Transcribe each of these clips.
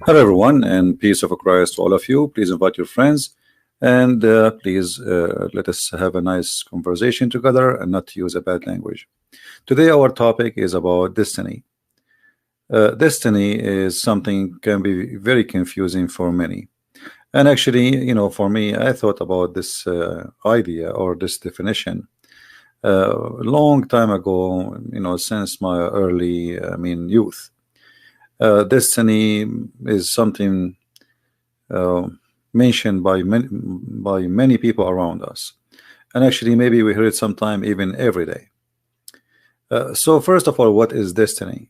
Hello, everyone, and peace of Christ to all of you. Please invite your friends and please let us have a nice conversation together and not use a bad language. Today, our topic is about destiny. Destiny is something can be very confusing for many. And actually, for me, I thought about this idea or this definition a long time ago, since my early, youth. Destiny is something uh, mentioned by many people around us, and actually maybe we hear it sometime even every day. So first of all, what is destiny?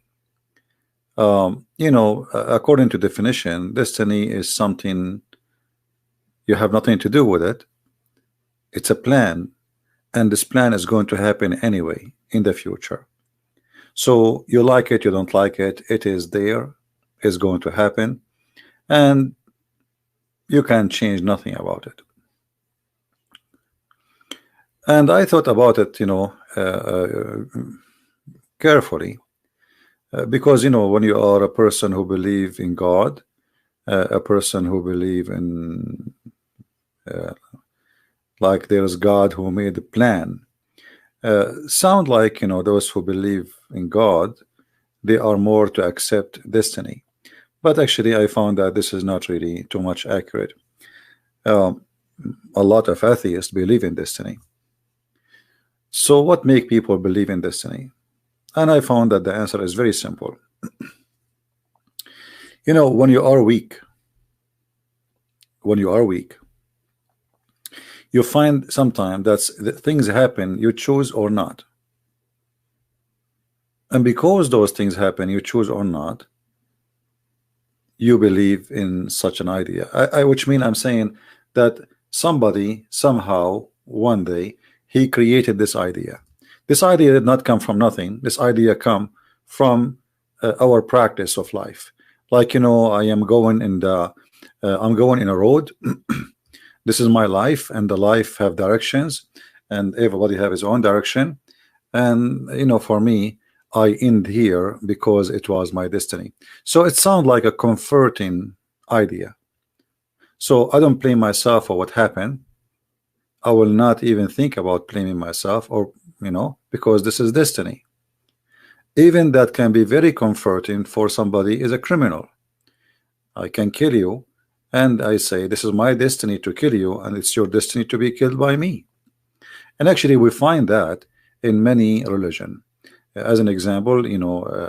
According to definition, destiny is something you have nothing to do with it. It's a plan, and this plan is going to happen anyway in the future. So you like it, you don't like it, it is there, it's going to happen, and you can change nothing about it. And I thought about it, carefully, because when you are a person who believe in God, a person who believe in like there's God who made the plan, sound like those who believe in God, they are more to accept destiny. But actually, I found that this is not really too much accurate. Um, a lot of atheists believe in destiny. So what make people believe in destiny? And I found that the answer is very simple. When you are weak, you find sometimes that things happen, you choose or not. And because those things happen, you choose or not, you believe in such an idea. Which mean I'm saying that somebody somehow one day he created this idea. This idea did not come from nothing. This idea come from our practice of life. Like I am going in the I'm going in a road. This is my life, and the life have directions, and everybody have his own direction. And for me, I end here because it was my destiny. So it sounds like a comforting idea. So I don't blame myself for what happened. I will not even think about blaming myself, or because this is destiny. Even that can be very comforting for somebody is a criminal. I can kill you, and I say this is my destiny to kill you, and it's your destiny to be killed by me. And actually we find that in many religion. As an example,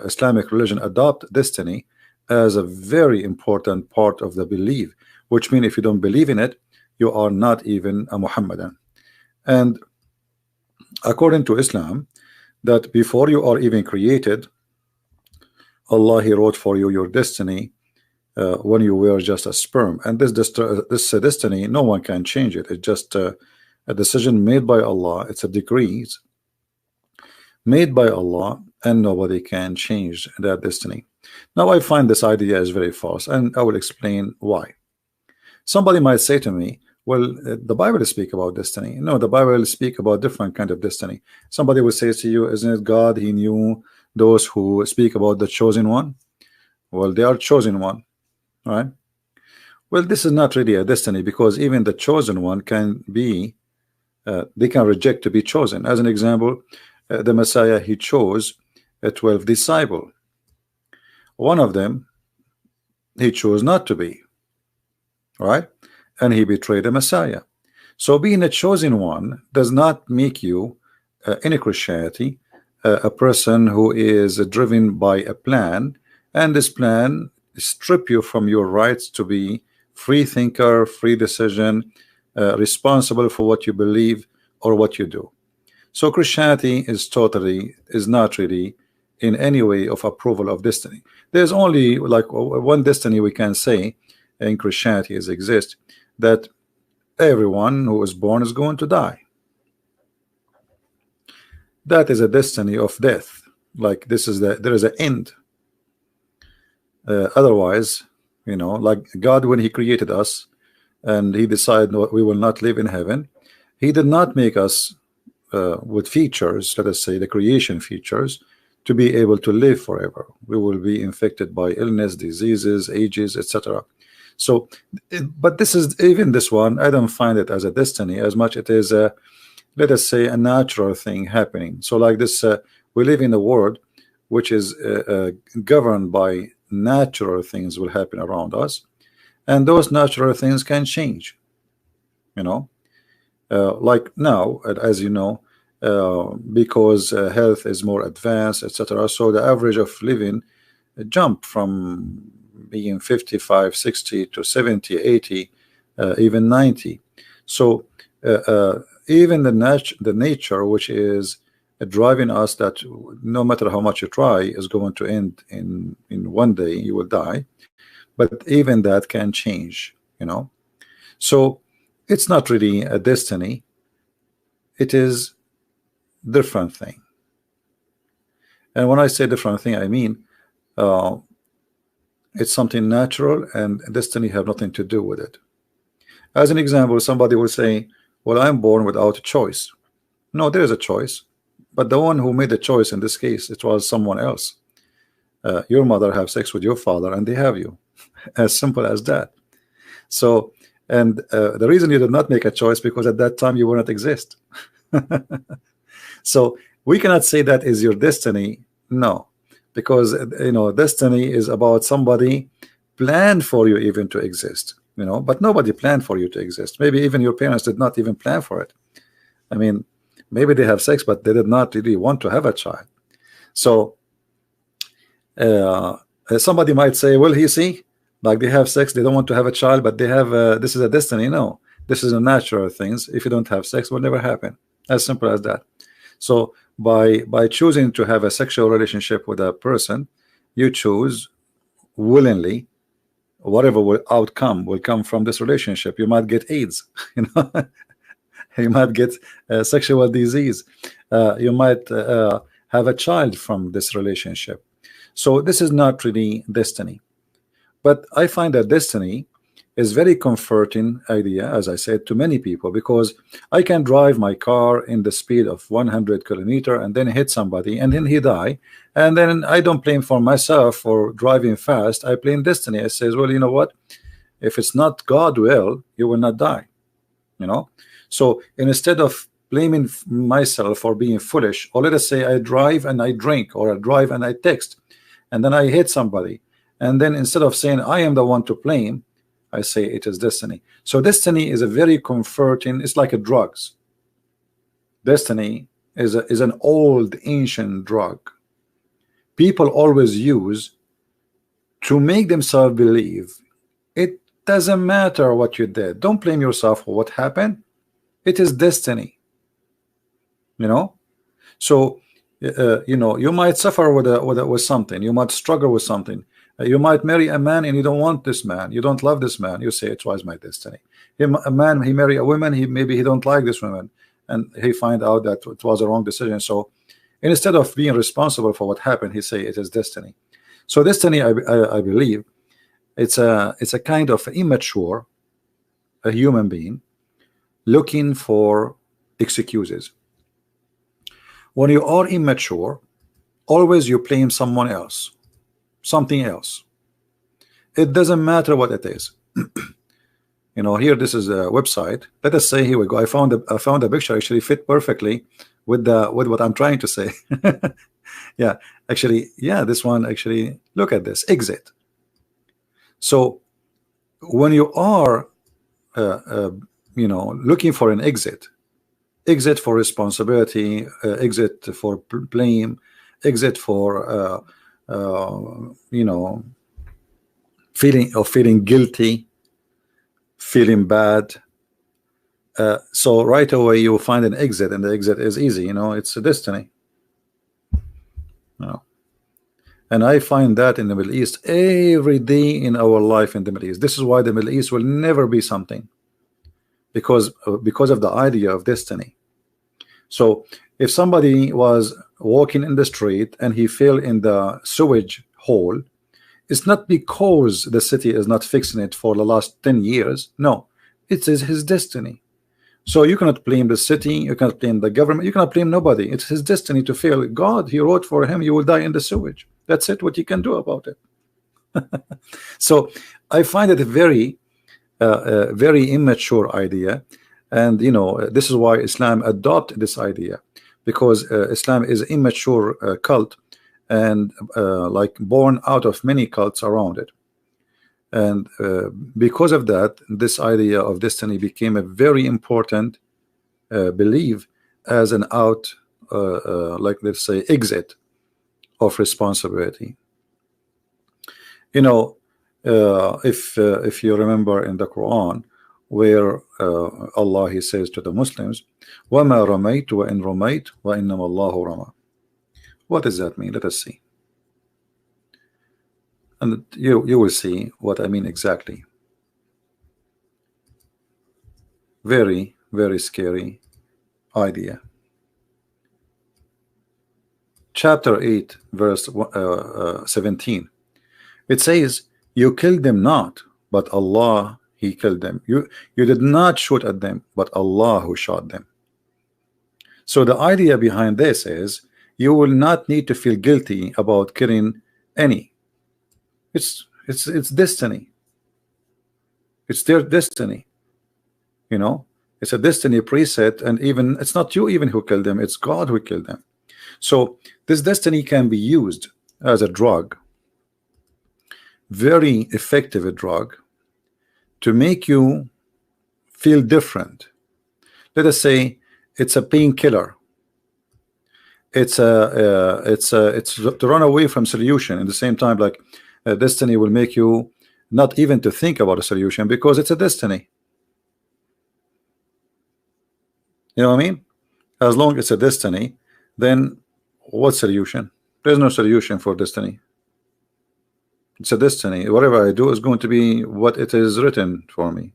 Islamic religion adopt destiny as a very important part of the belief, which means if you don't believe in it, you are not even a Muhammadan. And according to Islam, that before you are even created, Allah he wrote for you your destiny when you were just a sperm. And this destiny, no one can change it. It's just a decision made by Allah. It's a decrees made by Allah, and nobody can change that destiny. Now I find this idea is very false, and I will explain why. Somebody might say to me, well, the Bible speak about destiny. No, the Bible speak about different kind of destiny. Somebody will say to you, isn't it God, he knew those who speak about the chosen one? Well, they are chosen one, right? Well, this is not really a destiny, because even the chosen one can be they can reject to be chosen. As an example, the Messiah, he chose 12 disciples. One of them he chose not to be, right? And he betrayed the Messiah. So being a chosen one does not make you in Christianity a person who is driven by a plan, and this plan strip you from your rights to be free thinker, free decision, responsible for what you believe or what you do. So Christianity is not really in any way of approval of destiny. There's only like one destiny we can say in Christianity exists, that everyone who is born is going to die. That is a destiny of death. Like there is an end. Otherwise, like God, when he created us and he decided we will not live in heaven, he did not make us with features, let us say the creation features, to be able to live forever. We will be infected by illness, diseases, ages, etc. So, but this is, even this one, I don't find it as a destiny as much it is a, let us say, a natural thing happening. So like this, we live in a world which is governed by natural things will happen around us, and those natural things can change, you know. Like now, as you know, because health is more advanced, etc. So the average of living jump from being 55, 60 to 70, 80, even 90. So even the nature which is driving us, that no matter how much you try is going to end in one day, you will die. But even that can change, you know. So it's not really a destiny, it is different thing. And when I say different thing, I mean it's something natural, and destiny have nothing to do with it. As an example, somebody will say, well, I'm born without a choice. No, there is a choice, but the one who made the choice in this case, it was someone else. Your mother have sex with your father and they have you. As simple as that. So, and the reason you did not make a choice, because at that time you will not exist. So we cannot say that is your destiny. No, because you know, destiny is about somebody planned for you even to exist, you know, but nobody planned for you to exist. Maybe even your parents did not even plan for it. I mean, maybe they have sex, but they did not really want to have a child. So somebody might say, well, you see, like they have sex, they don't want to have a child, but they have this is a destiny. No, this is a natural things. If you don't have sex, it will never happen. As simple as that. So by choosing to have a sexual relationship with a person, you choose willingly whatever outcome will come from this relationship. You might get AIDS, you know. You might get sexual disease. You might have a child from this relationship. So this is not really destiny. But I find that destiny is very comforting idea, as I said, to many people, because I can drive my car in the speed of 100 kilometer and then hit somebody and then he die, and then I don't blame for myself for driving fast. I blame destiny. I says, well, you know what, if it's not God will, you will not die, you know. So instead of blaming myself for being foolish, or let us say I drive and I drink, or I drive and I text and then I hit somebody, and then instead of saying I am the one to blame, I say it is destiny. So destiny is a very comforting, it's like a drugs. Destiny is an old ancient drug people always use to make themselves believe it doesn't matter what you did. Don't blame yourself for what happened. It is destiny, you know. So you know, you might suffer with something, you might struggle with something. You might marry a man and you don't want this man, you don't love this man, you say it was my destiny. A man, he marry a woman, maybe he don't like this woman, and he find out that it was a wrong decision. So instead of being responsible for what happened, he say it is destiny. So destiny, I believe it's a kind of immature, a human being looking for excuses. When you are immature, always you blame someone else, something else. It doesn't matter what it is. You know, here this is a website. Let us say, here we go. I found a picture actually fit perfectly with what I'm trying to say. Yeah, actually, yeah, this one actually. Look at this exit. So when you are, you know, looking for an exit for responsibility, exit for blame, exit for you know, feeling guilty, feeling bad. So right away you will find an exit, and the exit is easy. You know, it's a destiny. You know, and I find that in the Middle East every day in our life in the Middle East. This is why the Middle East will never be something, because of the idea of destiny. So if somebody was walking in the street and he fell in the sewage hole, it's not because the city is not fixing it for the last 10 years. No, it is his destiny. So you cannot blame the city, you cannot blame the government, you cannot blame nobody. It's his destiny to fail. God, he wrote for him, you will die in the sewage. That's it, what you can do about it. So I find it a very immature idea. And you know, this is why Islam adopted this idea, because Islam is an immature cult, and like born out of many cults around it. And because of that, this idea of destiny became a very important belief as an out, like let's say, exit of responsibility. You know, if you remember in the Quran, where Allah, he says to the Muslims, وَمَا رَمَيْتُ وَإِن رَمَيْتُ وَإِنَّمَا اللَّهُ رَمَى. What does that mean? Let us see. And you will see what I mean exactly. Very, very scary idea. Chapter 8, verse 17. It says, you killed them not, but Allah, he killed them. You did not shoot at them, but Allah who shot them. So the idea behind this is, you will not need to feel guilty about killing any. It's destiny. It's their destiny. You know, it's a destiny preset, and even it's not you even who killed them, it's God who killed them. So this destiny can be used as a drug, very effective drug, to make you feel different. Let us say it's a painkiller. It's to run away from solution. At the same time, like destiny will make you not even to think about a solution, because it's a destiny. You know what I mean? As long as it's a destiny, then what solution? There's no solution for destiny. It's a destiny. Whatever I do is going to be what it is written for me.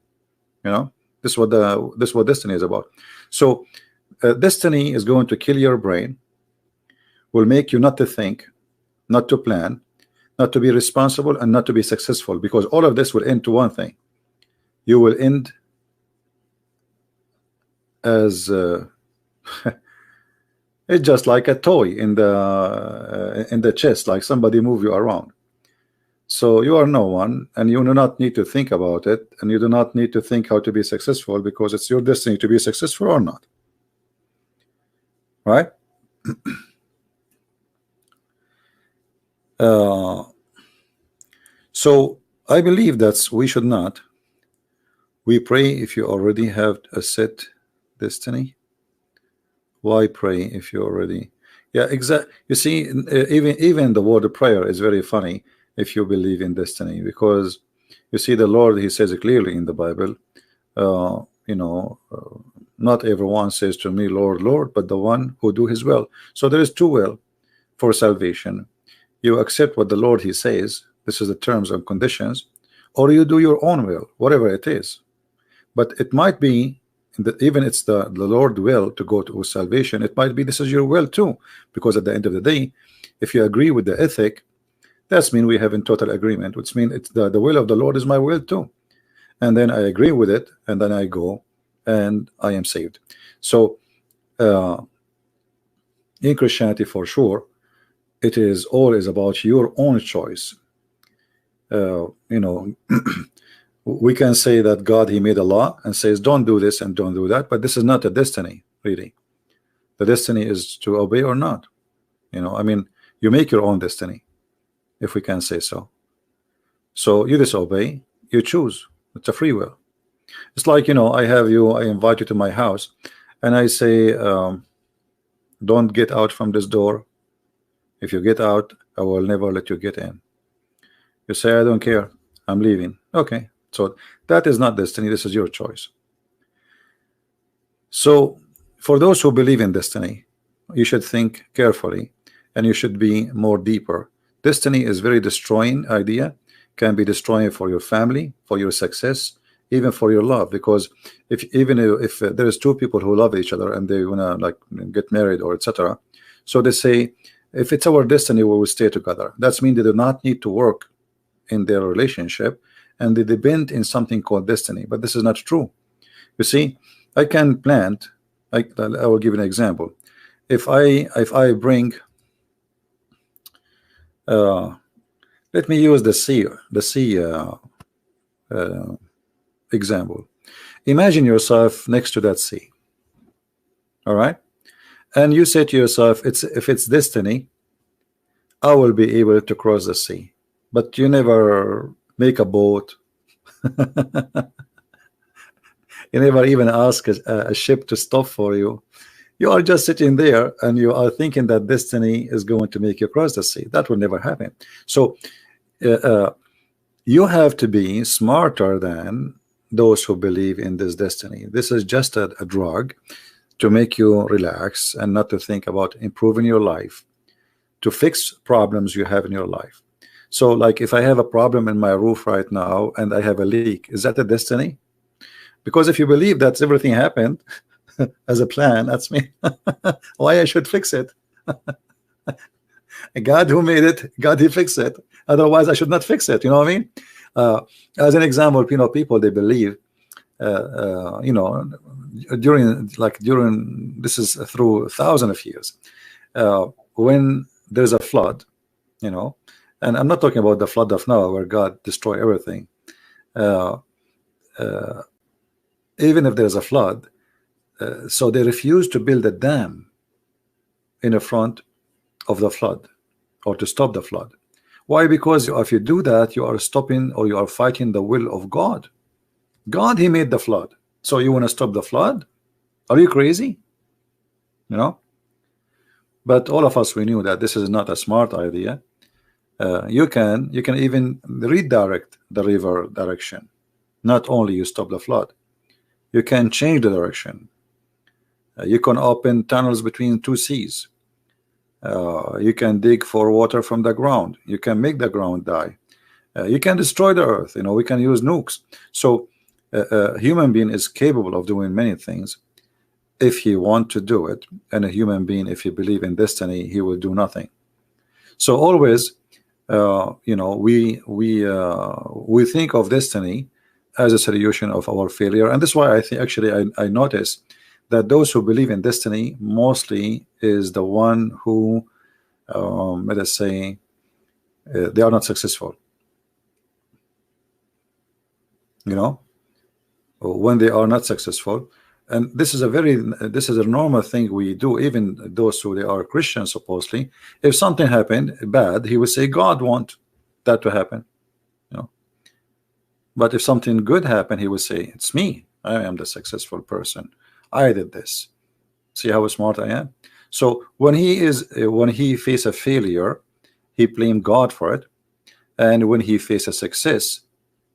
You know, this is what destiny is about. So destiny is going to kill your brain, will make you not to think, not to plan, not to be responsible, and not to be successful, because all of this will end to one thing. You will end as it's just like a toy in the chest, like somebody move you around. So you are no one, and you do not need to think about it, and you do not need to think how to be successful, because it's your destiny to be successful or not, right? So I believe that we should not. We pray if you already have a set destiny. Why pray if you already? Yeah, exactly. You see, even the word of prayer is very funny if you believe in destiny, because you see the Lord, he says it clearly in the Bible. You know, not everyone says to me, Lord, Lord, but the one who do his will. So there is two will for salvation. You accept what the Lord he says, this is the terms and conditions, or you do your own will, whatever it is. But it might be that even it's the Lord will to go to salvation, it might be this is your will too, because at the end of the day, if you agree with the ethic, that's mean we have in total agreement, which means it's the will of the Lord is my will too, and then I agree with it, and then I go and I am saved. So in Christianity, for sure, it is always about your own choice. You know, we can say that God, he made a law and says don't do this and don't do that, but this is not a destiny, really. The destiny is to obey or not. You know, I mean, you make your own destiny, if we can say so. So you disobey, you choose. It's a free will. It's like, you know, I invite you to my house, and I say don't get out from this door. If you get out, I will never let you get in. You say, I don't care, I'm leaving. Okay, so that is not destiny, this is your choice. So for those who believe in destiny, you should think carefully, and you should be more deeper. Destiny is very destroying idea, can be destroying for your family, for your success, even for your love. Because if there is two people who love each other and they wanna like get married or etc., so they say, if it's our destiny, we will stay together. That means they do not need to work in their relationship, and they depend in something called destiny. But this is not true. You see, I can plant. I will give you an example. If I bring, uh, let me use the sea example. Imagine yourself next to that sea. All right, and you say to yourself, if it's destiny, I will be able to cross the sea. But you never make a boat. You never even ask a ship to stop for you. You are just sitting there and you are thinking that destiny is going to make you cross the sea. That will never happen. So you have to be smarter than those who believe in this destiny. This is just a drug to make you relax and not to think about improving your life, to fix problems you have in your life. So like if I have a problem in my roof right now and I have a leak, is that a destiny? Because if you believe that everything happened as a plan, that's me. Why I should fix it? God who made it, God he fixed it. Otherwise I should not fix it. You know what I mean? As an example, people, they believe during this is through thousands of years, when there's a flood, and I'm not talking about the flood of Noah where God destroyed everything. Even if there's a flood, so they refuse to build a dam in the front of the flood or to stop the flood. Why? Because if you do that, you are stopping or you are fighting the will of God. God, he made the flood. So you want to stop the flood? Are you crazy? But all of us, we knew that this is not a smart idea. You can even redirect the river direction. Not only you stop the flood, you can change the direction. You can open tunnels between two seas. You can dig for water from the ground. You can make the ground die. You can destroy the earth. We can use nukes. So a human being is capable of doing many things if he want to do it. And a human being, if he believe in destiny, he will do nothing. So always, we think of destiny as a solution of our failure. And this is why I think actually I notice that those who believe in destiny mostly is the one who, let us say, they are not successful. When they are not successful, and this is a normal thing we do. Even those who they are Christians, supposedly, if something happened bad, he would say God want that to happen. But if something good happened, he would say it's me. I am the successful person. I did this. See how smart I am. So when he face a failure, he blamed God for it, and when he face a success,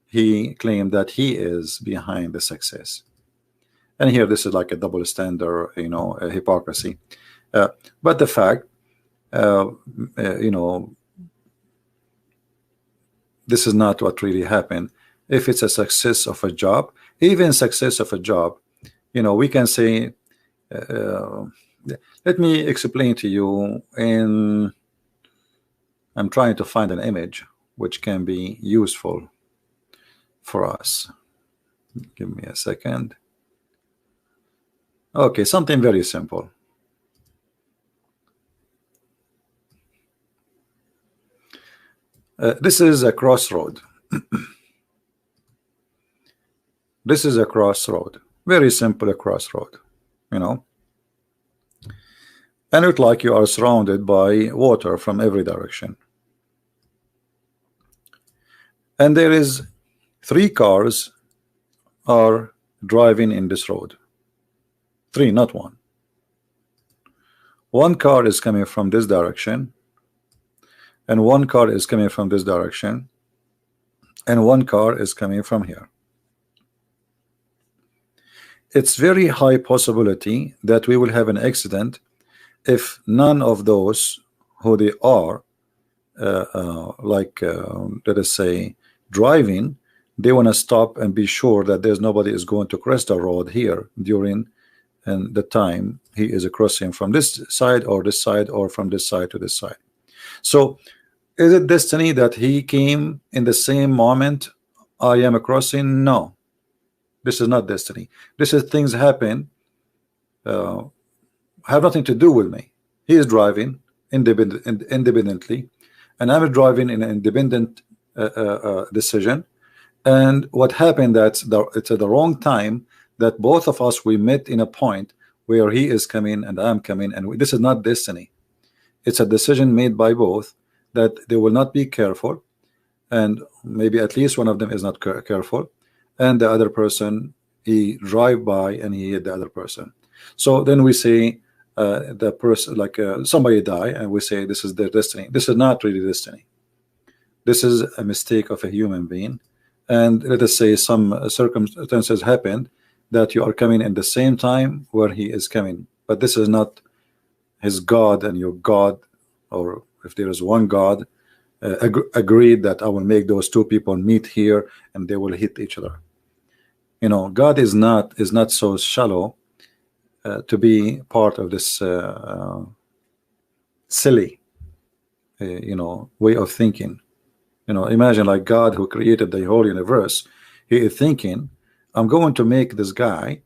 he claimed that he is behind the success. And here, this is like a double standard, a hypocrisy. But the fact, this is not what really happened. If it's a success of a job, even success of a job, we can say, let me explain to you. And I'm trying to find an image which can be useful for us. Give me a second. Okay, something very simple. This is a crossroad. This is a crossroad. Very simple, a crossroad. And it's like you are surrounded by water from every direction. And there is 3 cars are driving in this road. 3, not 1. One car is coming from this direction, and one car is coming from this direction, and one car is coming from here. It's very high possibility that we will have an accident if none of those who they are let us say driving, they want to stop and be sure that there's nobody is going to cross the road here during the time he is crossing from this side or this side or from this side to this side. So is it destiny that he came in the same moment I am crossing? No. This is not destiny. This is things happen, uh, have nothing to do with me. He is driving independently, and I'm driving in an independent decision. And what happened, it's at the wrong time that both of us we met in a point where he is coming and I'm coming, and this is not destiny. It's a decision made by both that they will not be careful, and maybe at least one of them is not careful, and the other person, he drive by and he hit the other person. So then we say the person, like somebody die, and we say this is their destiny. This is not really destiny. This is a mistake of a human being. And let us say some circumstances happened that you are coming in the same time where he is coming, but this is not his God and your God, or if there is one God, agreed that I will make those two people meet here and they will hit each other. You know, God is not so shallow to be part of this silly you know, way of thinking. You know, imagine like God, who created the whole universe, he is thinking, I'm going to make this guy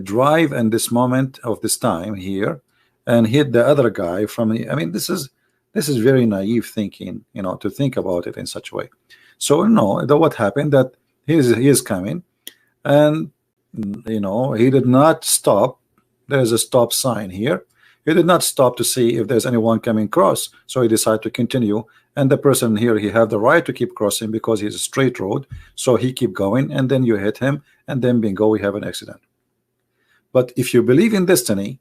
drive in this moment of this time here and hit the other guy from the, I mean, this is very naive thinking, you know, to think about it in such a way. So no, what happened, that he is coming, and you know, he did not stop. There's a stop sign here. He did not stop to see if there's anyone coming across, so he decided to continue. And the person here, he have the right to keep crossing because he's a straight road, so he keep going, and then you hit him, and then bingo, we have an accident. But if you believe in destiny,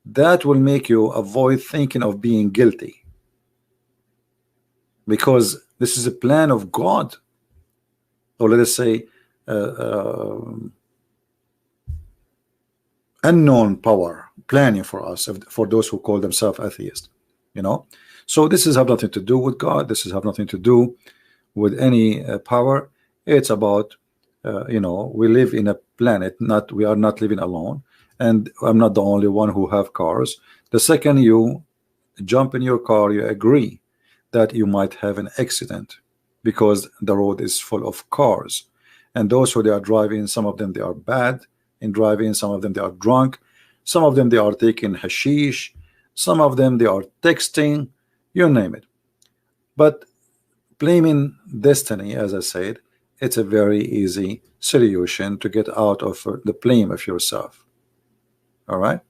that will make you avoid thinking of being guilty, because this is a plan of God, or let us say unknown power planning for us, for those who call themselves atheists, you know. So this is have nothing to do with God. This is have nothing to do with any power. It's about you know, we live in a planet, we are not living alone, and I'm not the only one who have cars. The second you jump in your car, you agree that you might have an accident because the road is full of cars, and those who they are driving, some of them they are bad in driving, some of them they are drunk, some of them they are taking hashish, some of them they are texting, you name it. But blaming destiny, as I said, it's a very easy solution to get out of the blame of yourself. All right.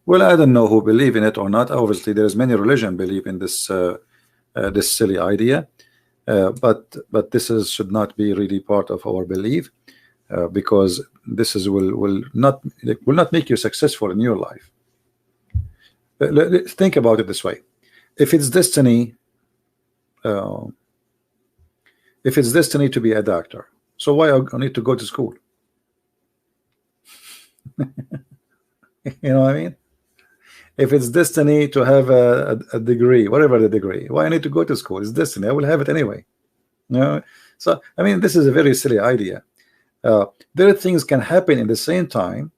Well, I don't know who believe in it or not. Obviously, there is many religion believe in this this silly idea, but this should not be really part of our belief, because this will not make you successful in your life. Think about it this way: if it's destiny, to be a doctor, so why I need to go to school? You know what I mean? If it's destiny to have a degree, whatever the degree, why I need to go to school? It's destiny. I will have it anyway. You know? So I mean, this is a very silly idea. There are things can happen in the same time.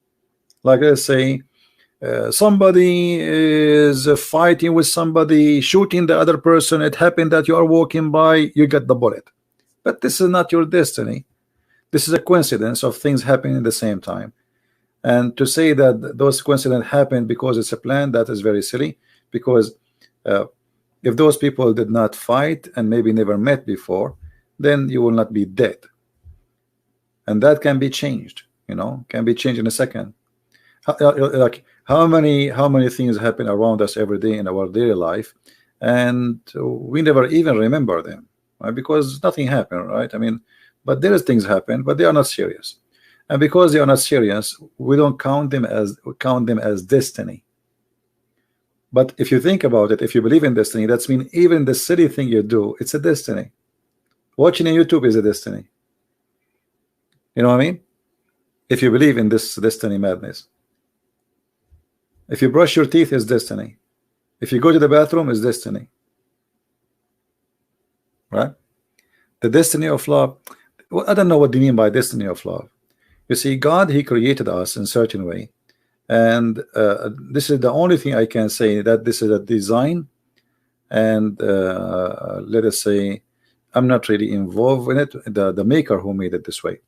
Like, let's say somebody is fighting with somebody, shooting the other person. It happened that you are walking by, you get the bullet. But this is not your destiny. This is a coincidence of things happening at the same time. And to say that those coincidences happen because it's a plan, that is very silly. Because if those people did not fight and maybe never met before, then you will not be dead. And that can be changed, you know, can be changed in a second. Like how many things happen around us every day in our daily life, and we never even remember them, right? Because nothing happened, right? I mean, but there is things happen, but they are not serious. And because they are not serious, we don't count them as destiny. But if you think about it, if you believe in destiny, that's mean even the silly thing you do, it's a destiny. Watching on YouTube is a destiny. You know what I mean? If you believe in this destiny madness. If you brush your teeth, is destiny. If you go to the bathroom, is destiny. Right? The destiny of love. Well, I don't know what they mean by destiny of love. You see, God, he created us in a certain way, and this is the only thing I can say, that this is a design, and let us say I'm not really involved in it. The maker who made it this way.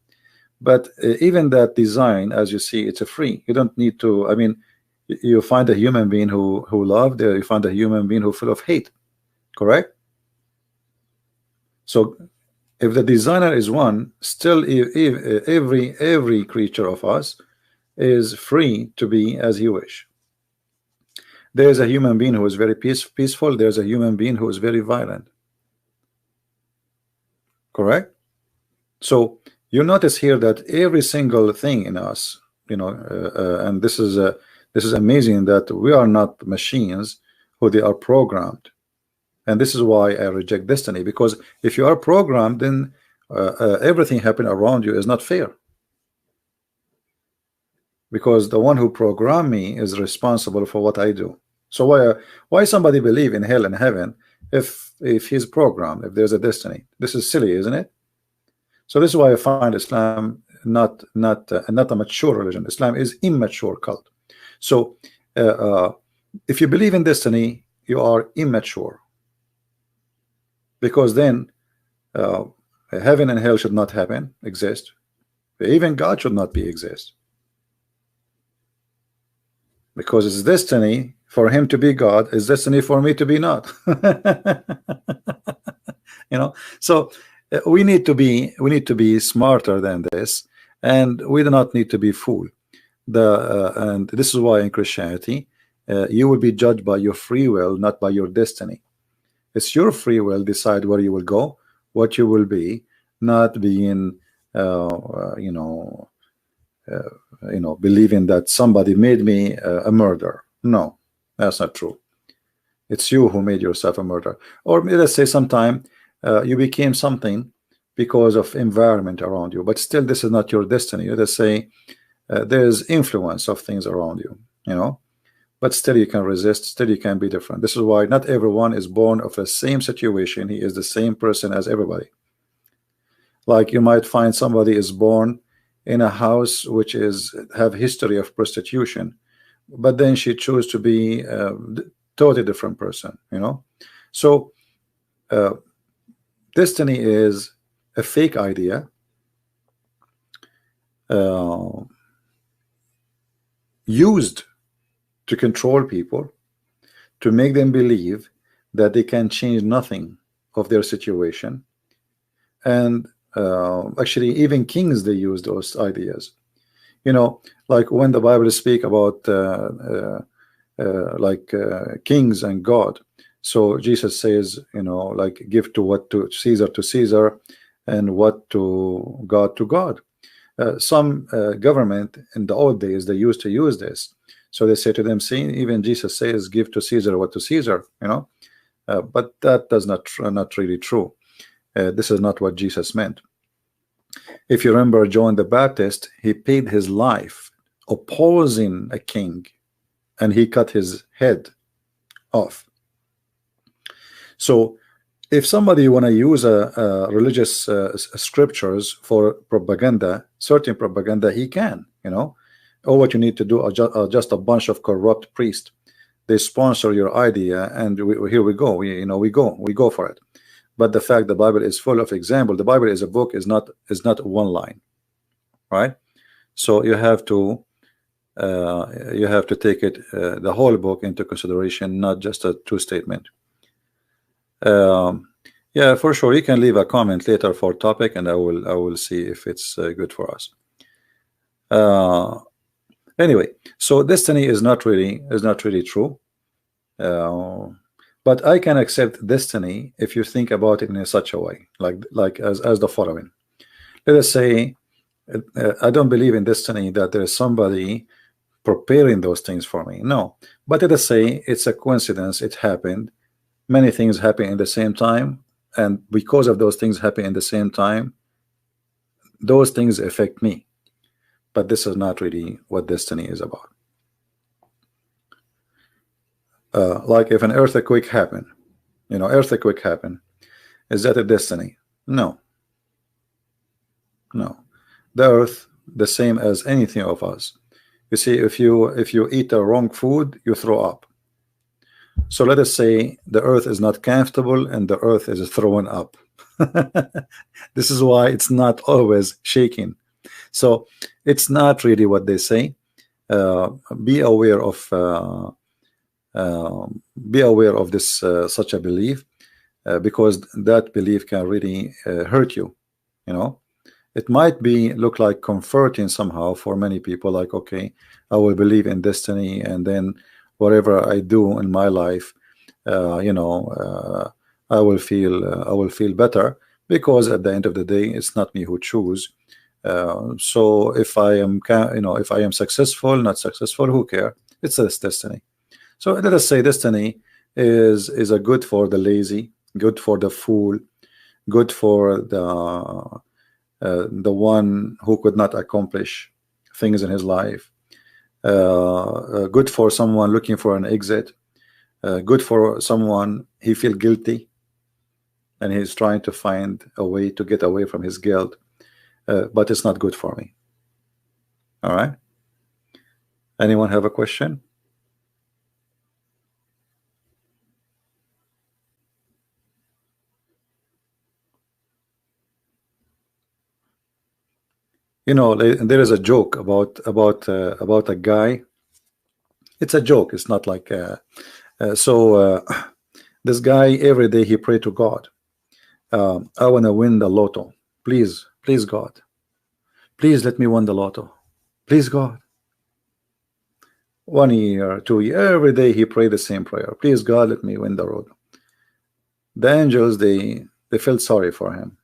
But even that design, as you see, it's a free. You don't need to. I mean, you find a human being who loved. You find a human being who full of hate. Correct. So if the designer is one, still if every creature of us is free to be as he wish. There's a human being who is very peaceful. There's a human being who is very violent. Correct. So you notice here that every single thing in us, and this is amazing that we are not machines who they are programmed. And this is why I reject destiny, because if you are programmed, then everything happening around you is not fair. Because the one who programmed me is responsible for what I do. So why somebody believe in hell and heaven if he's programmed, if there's a destiny? This is silly, isn't it? So this is why I find Islam not a mature religion. Islam is immature cult. So if you believe in destiny, you are immature, because then heaven and hell should not exist. Even God should not exist, because it's destiny for him to be God. It's destiny for me to be not. So we need to be smarter than this, and we do not need to be fooled. And this is why in Christianity you will be judged by your free will, not by your destiny. It's your free will decide where you will go, what you will be, not being believing that somebody made me a murderer. No, that's not true. It's you who made yourself a murderer. Or let's say sometime you became something because of environment around you, but still this is not your destiny. Let's say there's influence of things around you, but still you can resist, still you can be different. This is why not everyone is born of the same situation. He is the same person as everybody. Like you might find somebody is born in a house which have history of prostitution, but then she chose to be a totally different person. So destiny is a fake idea used to control people, to make them believe that they can change nothing of their situation. And actually even kings, they use those ideas, like when the Bible speak about kings and God. So Jesus says, like give to Caesar, and what to God. Some government in the old days, they used to use this. So they say to them, see, even Jesus says give to Caesar what to Caesar, but that does not really true. This is not what Jesus meant. If you remember John the Baptist, he paid his life opposing a king, and he cut his head off. So if somebody want to use religious scriptures for propaganda, certain propaganda, he can, all what you need to do are just a bunch of corrupt priests. They sponsor your idea, and here we go. We go for it. But the fact the Bible is full of example. The Bible is a book, is not one line, right? So you have to take it the whole book into consideration, not just a two statement. Yeah, for sure. You can leave a comment later for topic, and I will see if it's good for us. Anyway, so destiny is not really true. But I can accept destiny if you think about it in such a way, like as the following. Let us say I don't believe in destiny, that there is somebody preparing those things for me. No, but let us say it's a coincidence. It happened. Many things happen in the same time, and because of those things happen in the same time, those things affect me. But this is not really what destiny is about. Like if an earthquake happened, earthquake happened, is that a destiny? No. The earth, the same as anything of us. You see, if you eat the wrong food, you throw up. So let us say the earth is not comfortable and the earth is thrown up. This is why it's not always shaking. So it's not really what they say. Uh, be aware of uh, be aware of this such a belief, because that belief can really hurt you. You know, it might be look like comforting somehow for many people, like, okay, I will believe in destiny, and then whatever I do in my life, I will feel better, because at the end of the day it's not me who choose. So if I am if I am successful, not successful, who care? It's this destiny. So let us say destiny is a good for the lazy, good for the fool, good for the one who could not accomplish things in his life, good for someone looking for an exit, good for someone he feel guilty and he's trying to find a way to get away from his guilt, but it's not good for me. All right, anyone have a question? You know, there is a joke about a guy. It's a joke, it's not like this guy every day he pray to God, I want to win the lotto, please, please God, please let me win the lotto, please God. 1 year, 2 year, every day he prayed the same prayer, please God, let me win the lotto. The angels, they felt sorry for him.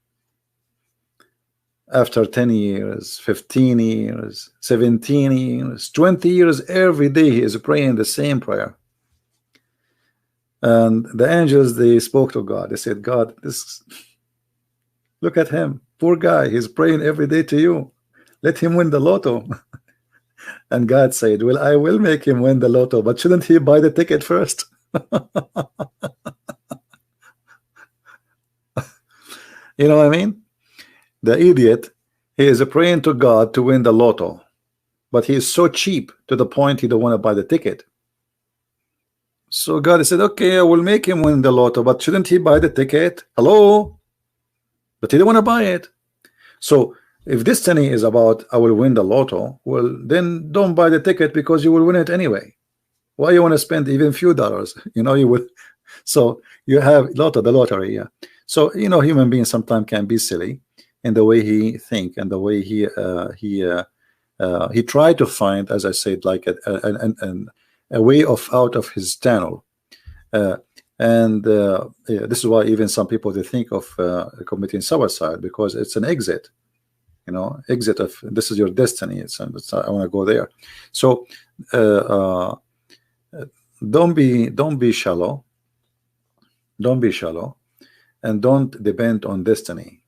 After 10 years, 15 years, 17 years, 20 years, every day he is praying the same prayer. And the angels, they spoke to God. They said, God, this, look at him, poor guy, he's praying every day to you, let him win the lotto. And God said, well, I will make him win the lotto, but shouldn't he buy the ticket first? You know what I mean? The idiot, he is praying to God to win the lotto, but he is so cheap to the point he don't want to buy the ticket. So God said, okay, I will make him win the lotto, but shouldn't he buy the ticket? Hello? But he don't want to buy it. So if destiny is about I will win the lotto, well, then don't buy the ticket, because you will win it anyway. Why you want to spend even few dollars? You know, you will. So you have lotto, the lottery, yeah. So you know, human beings sometimes can be silly in the way he think and the way he tried to find, as I said, like a way of out of his tunnel. Yeah, this is why even some people, they think of committing suicide, because it's an exit. You know, exit of this is your destiny. It's I want to go there. So don't be shallow. Don't be shallow, and don't depend on destiny.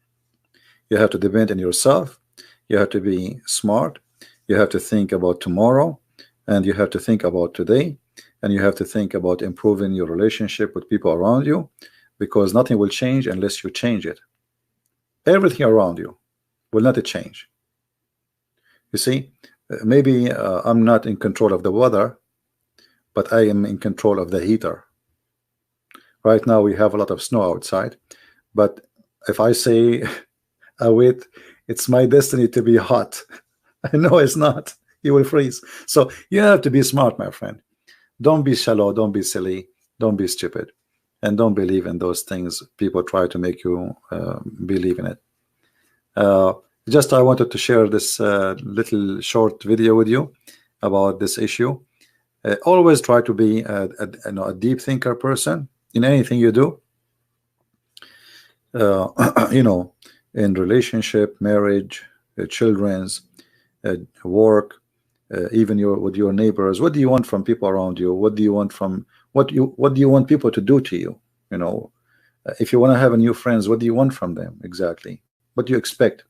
You have to depend on yourself. You have to be smart. You have to think about tomorrow, and you have to think about today, and you have to think about improving your relationship with people around you, because nothing will change unless you change it. Everything around you will not change. You see, maybe I'm not in control of the weather, but I am in control of the heater. Right now we have a lot of snow outside, but if I say I wait, it's my destiny to be hot. I know it's not. You will freeze. So you have to be smart, my friend. Don't be shallow, don't be silly, don't be stupid, and don't believe in those things people try to make you believe in it. Just I wanted to share this little short video with you about this issue. Always try to be a deep thinker person in anything you do. You know, in relationship, marriage, children's, work, even with your neighbors. What do you want from people around you? What do you want from what do you want people to do to you? You know, if you want to have a new friends, what do you want from them exactly? What do you expect?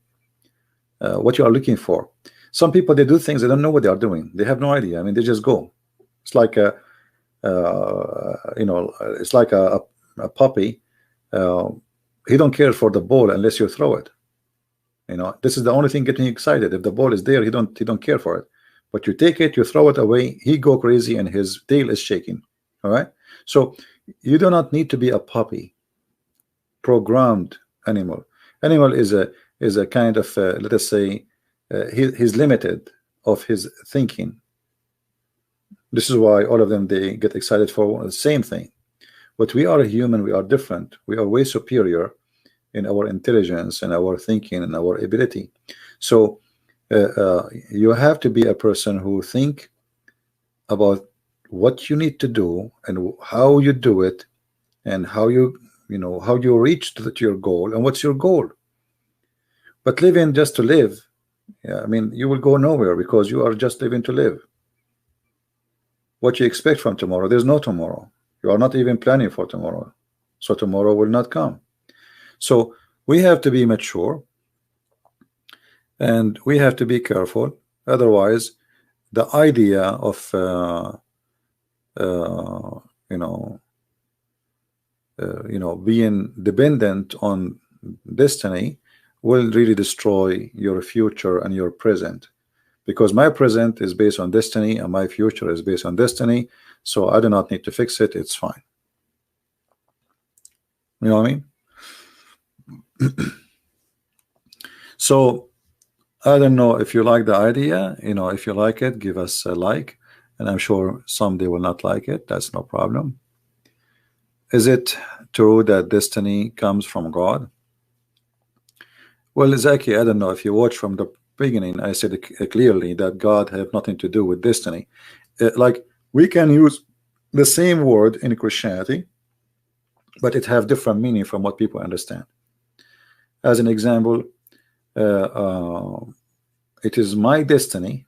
What you are looking for? Some people, they do things, they don't know what they are doing. They have no idea. I mean, they just go. It's like a you know, it's like a puppy. He don't care for the ball unless you throw it. You know, this is the only thing getting excited. If the ball is there, he don't care for it. But you take it, you throw it away, he go crazy and his tail is shaking. All right. So you do not need to be a puppy programmed Animal. Animal is a kind of let us say he's limited of his thinking. This is why all of them, they get excited for the same thing. But we are a human, we are different, we are way superior in our intelligence and our thinking and our ability. So you have to be a person who think about what you need to do and how you do it, and how how you reach to your goal, and what's your goal. But living just to live, yeah, I mean, you will go nowhere, because you are just living to live. What you expect from tomorrow? There's no tomorrow. You are not even planning for tomorrow, so tomorrow will not come. So we have to be mature, and we have to be careful. Otherwise, the idea of being dependent on destiny will really destroy your future and your present, because my present is based on destiny and my future is based on destiny. So I do not need to fix it. It's fine. You know what I mean? So I don't know if you like the idea. If you like it, give us a like, and I'm sure someday will not like it. That's no problem. Is it true that destiny comes from God? Well, Zaki, I don't know if you watch from the beginning. I said clearly that God have nothing to do with destiny. Like, we can use the same word in Christianity, but it have different meaning from what people understand. As an example, it is my destiny,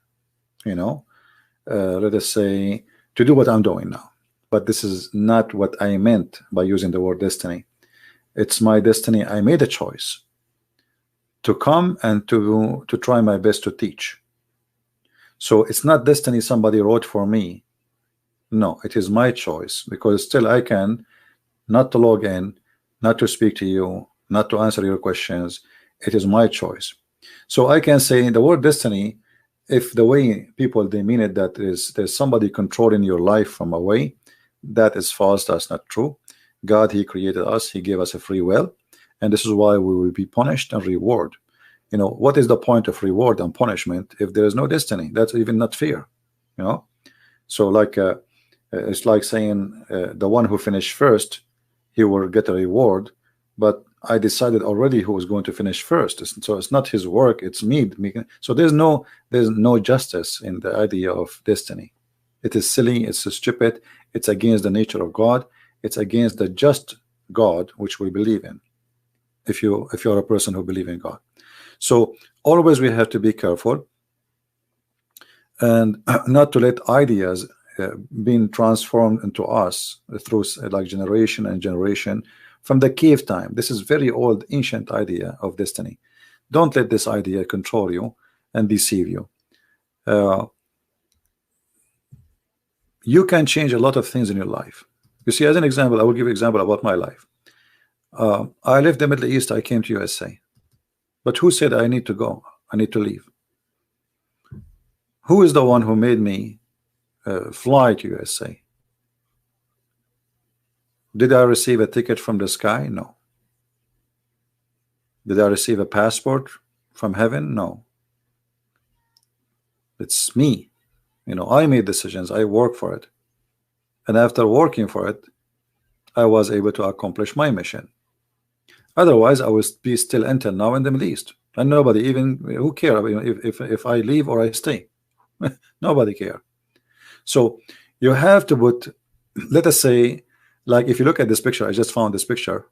let us say, to do what I'm doing now. But this is not what I meant by using the word destiny. It's my destiny. I made a choice to come and to try my best to teach. So it's not destiny somebody wrote for me. No, it is my choice, because still I can not to log in, not to speak to you, not to answer your questions. It is my choice. So I can say the word destiny, if the way people they mean it, that there's somebody controlling your life from away, that is false. That's not true. God, he created us, he gave us a free will, and this is why we will be punished and reward. What is the point of reward and punishment if there is no destiny? That's even not fair. So like it's like saying the one who finished first, he will get a reward, but I decided already who was going to finish first. So it's not his work, it's me. So there's no justice in the idea of destiny. It is silly, it's stupid, it's against the nature of God, it's against the just God which we believe in, if you're a person who believes in God. So always we have to be careful and not to let ideas being transformed into us through like generation and generation from the cave time. This is very old, ancient idea of destiny. Don't let this idea control you and deceive you. You can change a lot of things in your life. You see, as an example, I will give you an example about my life. I left the Middle East, I came to USA. But who said I need to go? I need to leave. Who is the one who made me fly to USA? Did I receive a ticket from the sky? No. Did I receive a passport from heaven? No. It's me. I made decisions. I work for it. And after working for it, I was able to accomplish my mission. Otherwise, I will be still until now in the Middle East. And nobody even, who care if I leave or I stay? Nobody care. So you have to put, let us say, like if you look at this picture, I just found this picture.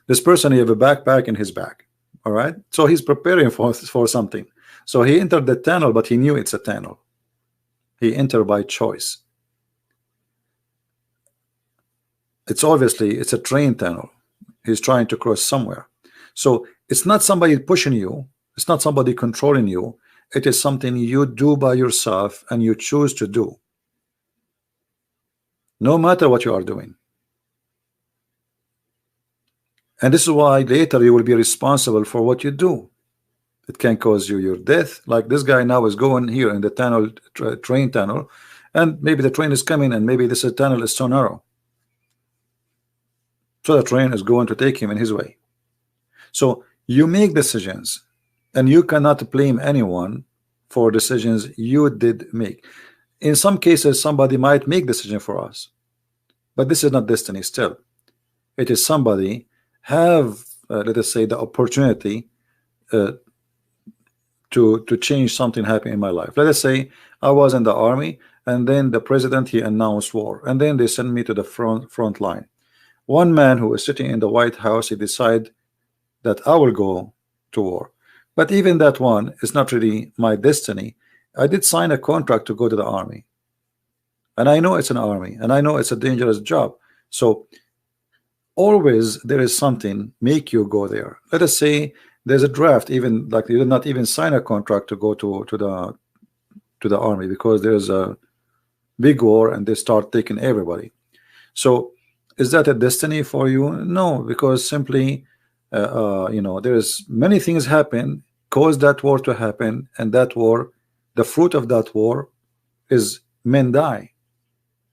This person, he have a backpack in his back. All right. So he's preparing for something. So he entered the tunnel, but he knew it's a tunnel. He entered by choice. It's obviously, it's a train tunnel. He's trying to cross somewhere. So it's not somebody pushing you. It's not somebody controlling you. It is something you do by yourself and you choose to do. No matter what you are doing. And this is why later you will be responsible for what you do. It can cause you your death. Like this guy now is going here in the tunnel, train tunnel, and maybe the train is coming and maybe this tunnel is so narrow. So the train is going to take him in his way. So you make decisions, and you cannot blame anyone for decisions you did make. In some cases, somebody might make decision for us, but this is not destiny still. It is somebody have, let us say, the opportunity uh, to change something happen in my life. Let us say I was in the army, and then the president he announced war, and then they send me to the front line. One man who is sitting in the White House, he decide that I will go to war. But even that one is not really my destiny. I did sign a contract to go to the army, and I know it's an army, and I know it's a dangerous job. So always there is something make you go there. Let us say there's a draft, even like you did not even sign a contract to go to the army, because there's a big war and they start taking everybody. So is that a destiny for you? No, because simply you know, there's many things happen cause that war to happen, and that war, the fruit of that war is men die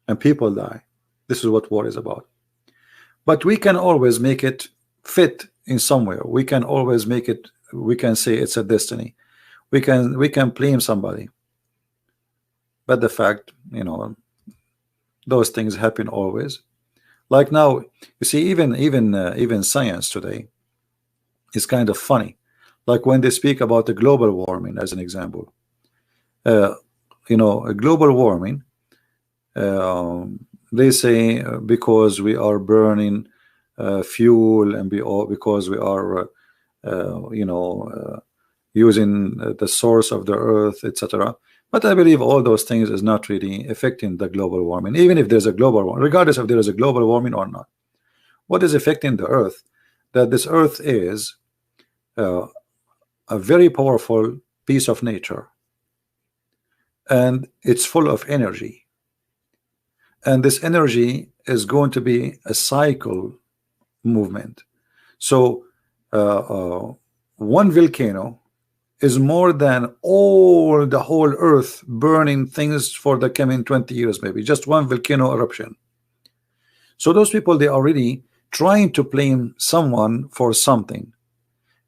and people die. This is what war is about. But we can always make it fit in somewhere. We can always make it, we can say it's a destiny. We can blame somebody. But the fact, you know, those things happen always. Like now, you see, even science today is kind of funny. Like when they speak about the global warming as an example. You know, a global warming, they say because we are burning fuel, and because we are you know, using the source of the earth, etc. But I believe all those things is not really affecting the global warming. Even if there's a global warming, regardless if there is a global warming or not, what is affecting the earth, that this earth is a very powerful piece of nature, and it's full of energy, and this energy is going to be a cycle movement. So one volcano is more than all the whole earth burning things for the coming 20 years, maybe just one volcano eruption. So those people, they are already trying to blame someone for something.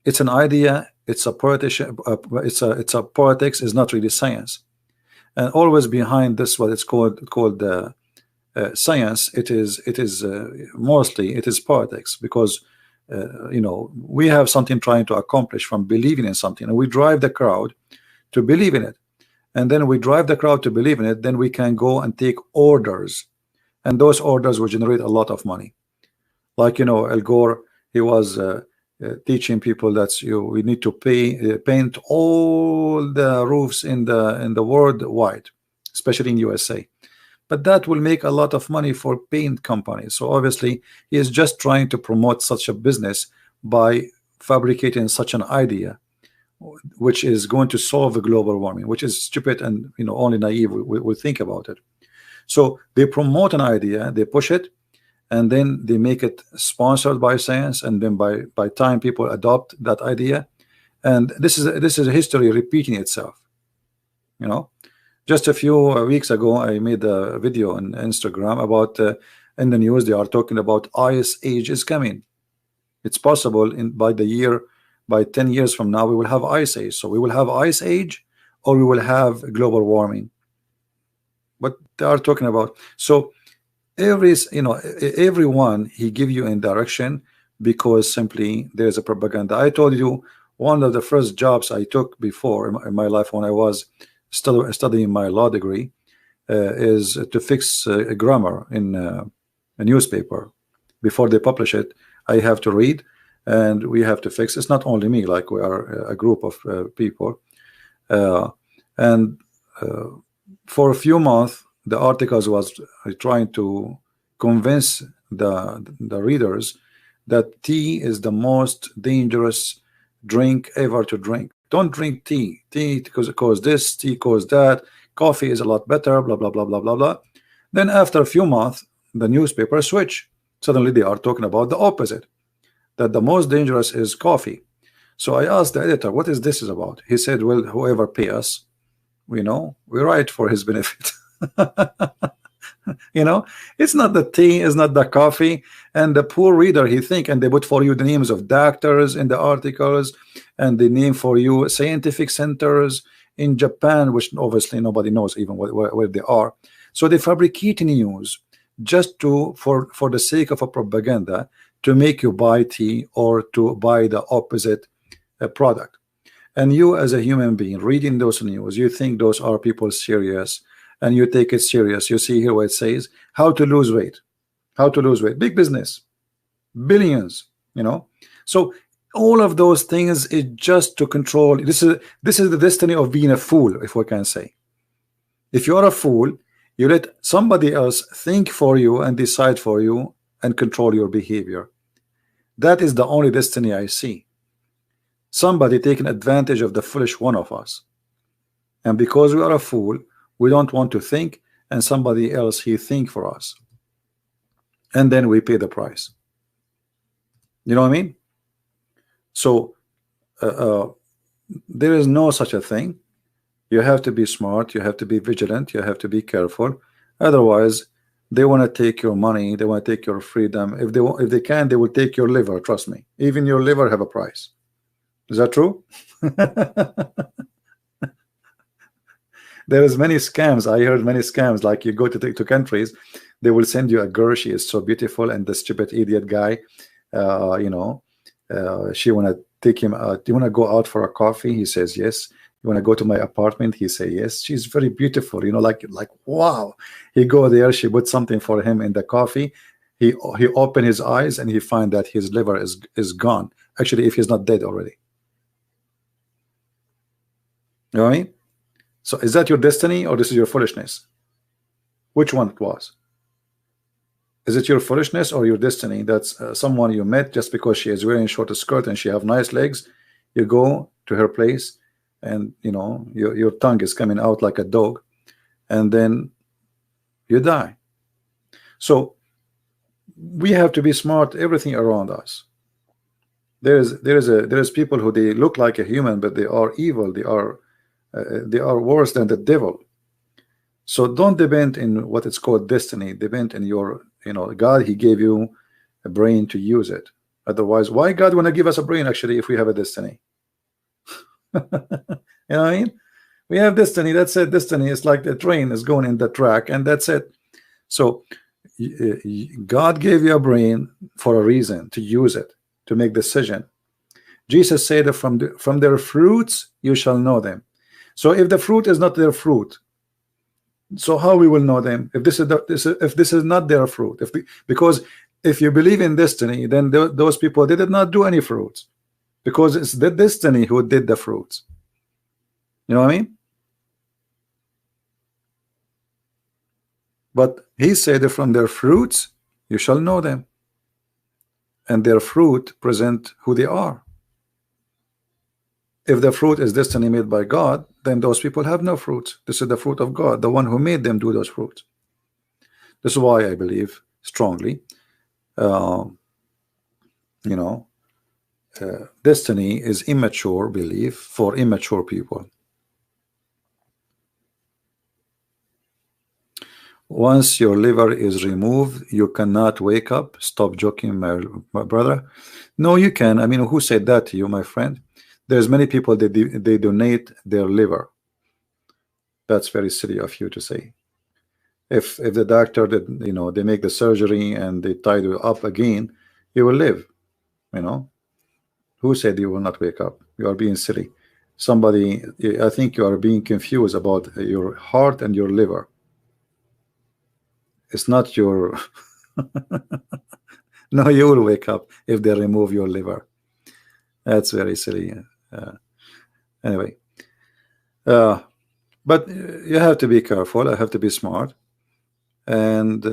It's an idea, it's a politician, it's a politics, is not really science. And always behind this, what it's called science, it is mostly it is politics, because you know, we have something trying to accomplish from believing in something, and we drive the crowd to believe in it, and then we drive the crowd to believe in it, then we can go and take orders, and those orders will generate a lot of money. Like, you know, Al Gore, he was teaching people that we need to paint all the roofs in the world white, especially in USA. But that will make a lot of money for paint companies. So obviously he is just trying to promote such a business by fabricating such an idea, which is going to solve the global warming, which is stupid, and you know, only naive will think about it. So they promote an idea, they push it, and then they make it sponsored by science, and then by time people adopt that idea, and this is a history repeating itself, you know. Just a few weeks ago, I made a video on Instagram about in the news they are talking about ice age is coming. It's possible by 10 years from now we will have ice age. So we will have ice age, or we will have global warming. What they are talking about. So everyone he give you in direction, because simply there's a propaganda. I told you one of the first jobs I took before in my life when I was studying my law degree is to fix grammar in a newspaper. Before they publish it, I have to read, and we have to fix. It's not only me, like we are a group of people, and for a few months the articles was trying to convince the readers that tea is the most dangerous drink ever to drink. Don't drink tea. Tea cause this, tea cause that. Coffee is a lot better, blah blah blah blah blah blah. Then after a few months, the newspaper switch. Suddenly they are talking about the opposite, that the most dangerous is coffee. So I asked the editor, what is this about? He said, well, whoever pay us, we write for his benefit. You know, it's not the tea, it's not the coffee. And the poor reader, he think, and they put for you the names of doctors in the articles, and the name for you scientific centers in Japan, which obviously nobody knows even where they are. So they fabricate news just to for the sake of a propaganda, to make you buy tea or to buy the opposite product. And you, as a human being, reading those news, you think those are people serious, and you take it serious. You see here what it says: how to lose weight, how to lose weight, big business, billions, you know. So all of those things is just to control. This is the destiny of being a fool, if we can say. If you are a fool, you let somebody else think for you and decide for you and control your behavior. That is the only destiny I see. Somebody taking advantage of the foolish one of us, and because we are a fool, we don't want to think, and somebody else he think for us, and then we pay the price. You know what I mean? So there is no such a thing. You have to be smart, you have to be vigilant, you have to be careful. Otherwise, they want to take your money, they want to take your freedom. If they can, they will take your liver. Trust me, even your liver have a price. Is that true? There is many scams. I heard many scams. Like you go to countries, they will send you a girl. She is so beautiful, and the stupid idiot guy, you know, she want to take him out. Do you want to go out for a coffee? He says yes. You want to go to my apartment? He say yes. She's very beautiful. You know, like wow. He go there. She put something for him in the coffee. He open his eyes and he find that his liver is gone. Actually, if he's not dead already. You know what I mean? So is that your destiny, or this is your foolishness? Which one it was? Is it your foolishness or your destiny? That's someone you met just because she is wearing short skirt and she have nice legs. You go to her place, and you know your tongue is coming out like a dog, and then you die. So we have to be smart. Everything around us. There is people who they look like a human, but they are evil. They are worse than the devil. So don't depend in what it's called destiny. Depend in your, you know, God. He gave you a brain to use it. Otherwise, why God want to give us a brain actually if we have a destiny? You know what I mean? We have destiny. That's it. Destiny is like the train is going in the track, and that's it. So God gave you a brain for a reason, to use it, to make decision. Jesus said that from their fruits you shall know them. So if the fruit is not their fruit, so how we will know them if this is not their fruit? Because if you believe in destiny, then those people, they did not do any fruits, because it's the destiny who did the fruits. You know what I mean? But he said that from their fruits you shall know them, and their fruit present who they are. If the fruit is destiny made by God, then those people have no fruit. This is the fruit of God, the one who made them do those fruits. This is why I believe strongly, you know, destiny is immature belief for immature people. Once your liver is removed, you cannot wake up. Stop joking, my brother. No, you can. I mean, who said that to you, my friend? There's many people that they donate their liver. That's very silly of you to say. If the doctor that, you know, they make the surgery and they tie you up again, you will live. You know, who said you will not wake up? You are being silly. Somebody, I think you are being confused about your heart and your liver. It's not your no, you will wake up if they remove your liver. That's very silly. Anyway, but you have to be careful. I have to be smart, and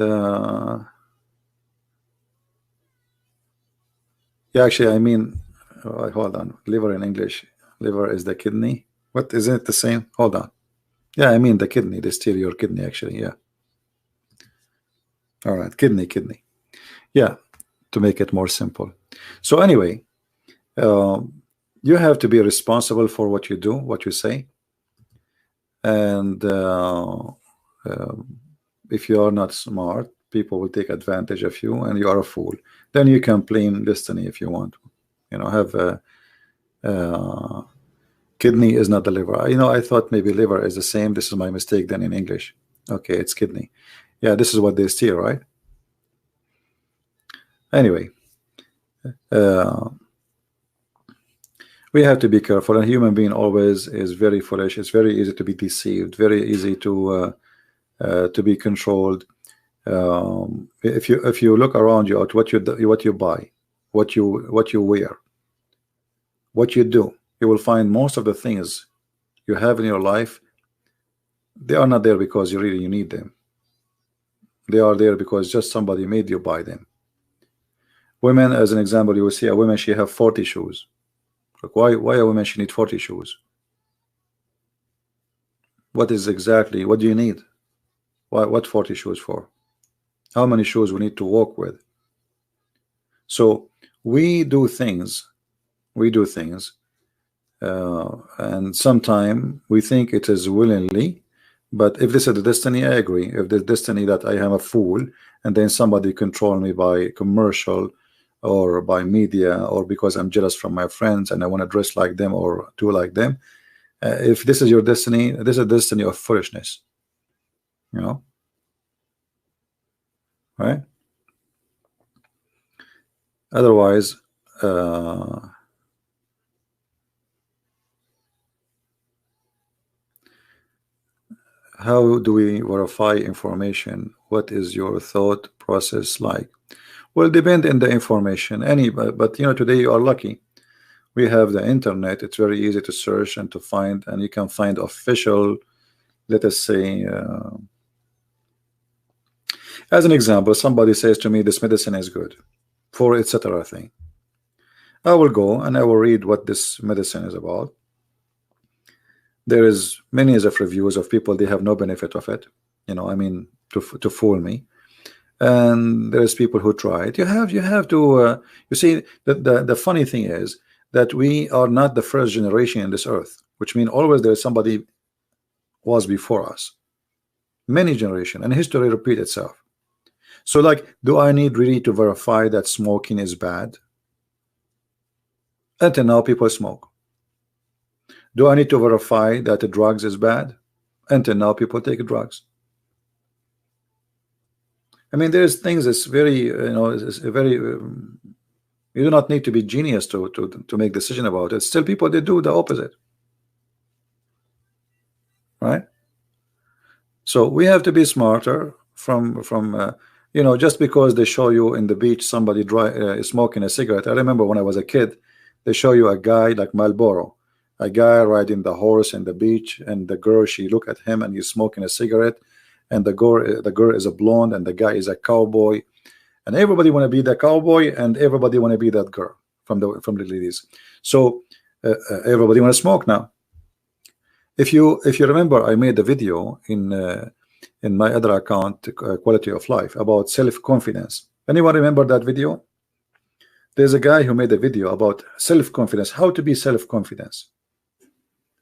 yeah, actually, I mean, hold on. Liver in English, liver is the kidney. What, isn't it the same? Hold on. Yeah, I mean the kidney. They steal your kidney. Actually, yeah. All right, kidney. Yeah, to make it more simple. So anyway, you have to be responsible for what you do, what you say, and if you are not smart, people will take advantage of you and you are a fool. Then you can blame destiny if you want. Have a kidney is not the liver. I thought maybe liver is the same. This is my mistake then in English. Okay, it's kidney. Yeah, this is what they steal, right? Anyway, we have to be careful. A human being always is very foolish. It's very easy to be deceived, very easy to be controlled. If you look around you at what you buy, what you wear, what you do, you will find most of the things you have in your life, they are not there because you need them. They are there because just somebody made you buy them. Women, as an example, you will see a woman, she have 40 shoes. Like why a woman she need 40 shoes? What do you need? What 40 shoes for? How many shoes we need to walk with? So we do things, and sometimes we think it is willingly, but if this is the destiny, I agree. If the destiny that I am a fool and then somebody control me by commercial or by media or because I'm jealous from my friends and I want to dress like them or do like them, if this is your destiny, this is a destiny of foolishness, right? Otherwise, how do we verify information? What is your thought process like? Well, depend on the information. But today you are lucky. We have the internet. It's very easy to search and to find, and you can find official, let us say, as an example, somebody says to me, this medicine is good for etc. thing. I will go and I will read what this medicine is about. There is many of reviews of people, they have no benefit of it, to fool me. And there is people who try it. You have to you see, the funny thing is that we are not the first generation in this earth, which means always there is somebody was before us, many generation, and history repeat itself. So like, do I need really to verify that smoking is bad? Until now people smoke. Do I need to verify that the drugs is bad? Until now people take drugs. I mean, there's things that's very, it's very, you do not need to be genius to make decision about it. Still people, they do the opposite, right? So we have to be smarter from just because they show you in the beach somebody smoking a cigarette. I remember when I was a kid, they show you a guy like Marlboro, a guy riding the horse in the beach, and the girl, she look at him and he's smoking a cigarette, and the girl is a blonde and the guy is a cowboy, and everybody want to be the cowboy and everybody want to be that girl from the ladies. So everybody want to smoke now. If you remember, I made a video in my other account, Quality of Life, about self-confidence. Anyone remember that video? There's a guy who made a video about self-confidence, how to be self-confidence.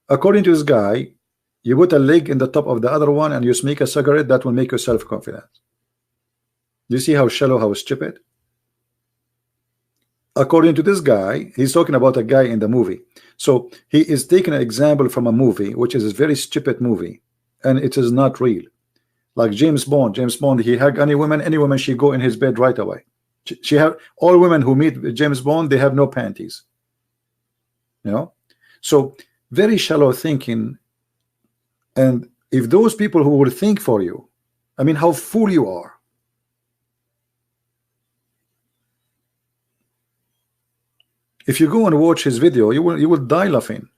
According to this guy, you put a leg in the top of the other one and you smoke a cigarette, that will make you self-confident. You see how shallow, how stupid? According to this guy, he's talking about a guy in the movie. So he is taking an example from a movie, which is a very stupid movie, and it is not real. Like James Bond, he hug any woman, she go in his bed right away. She have all women who meet James Bond, they have no panties. So very shallow thinking. And if those people who will think for you, I mean, how fool you are. If you go and watch his video, you will die laughing.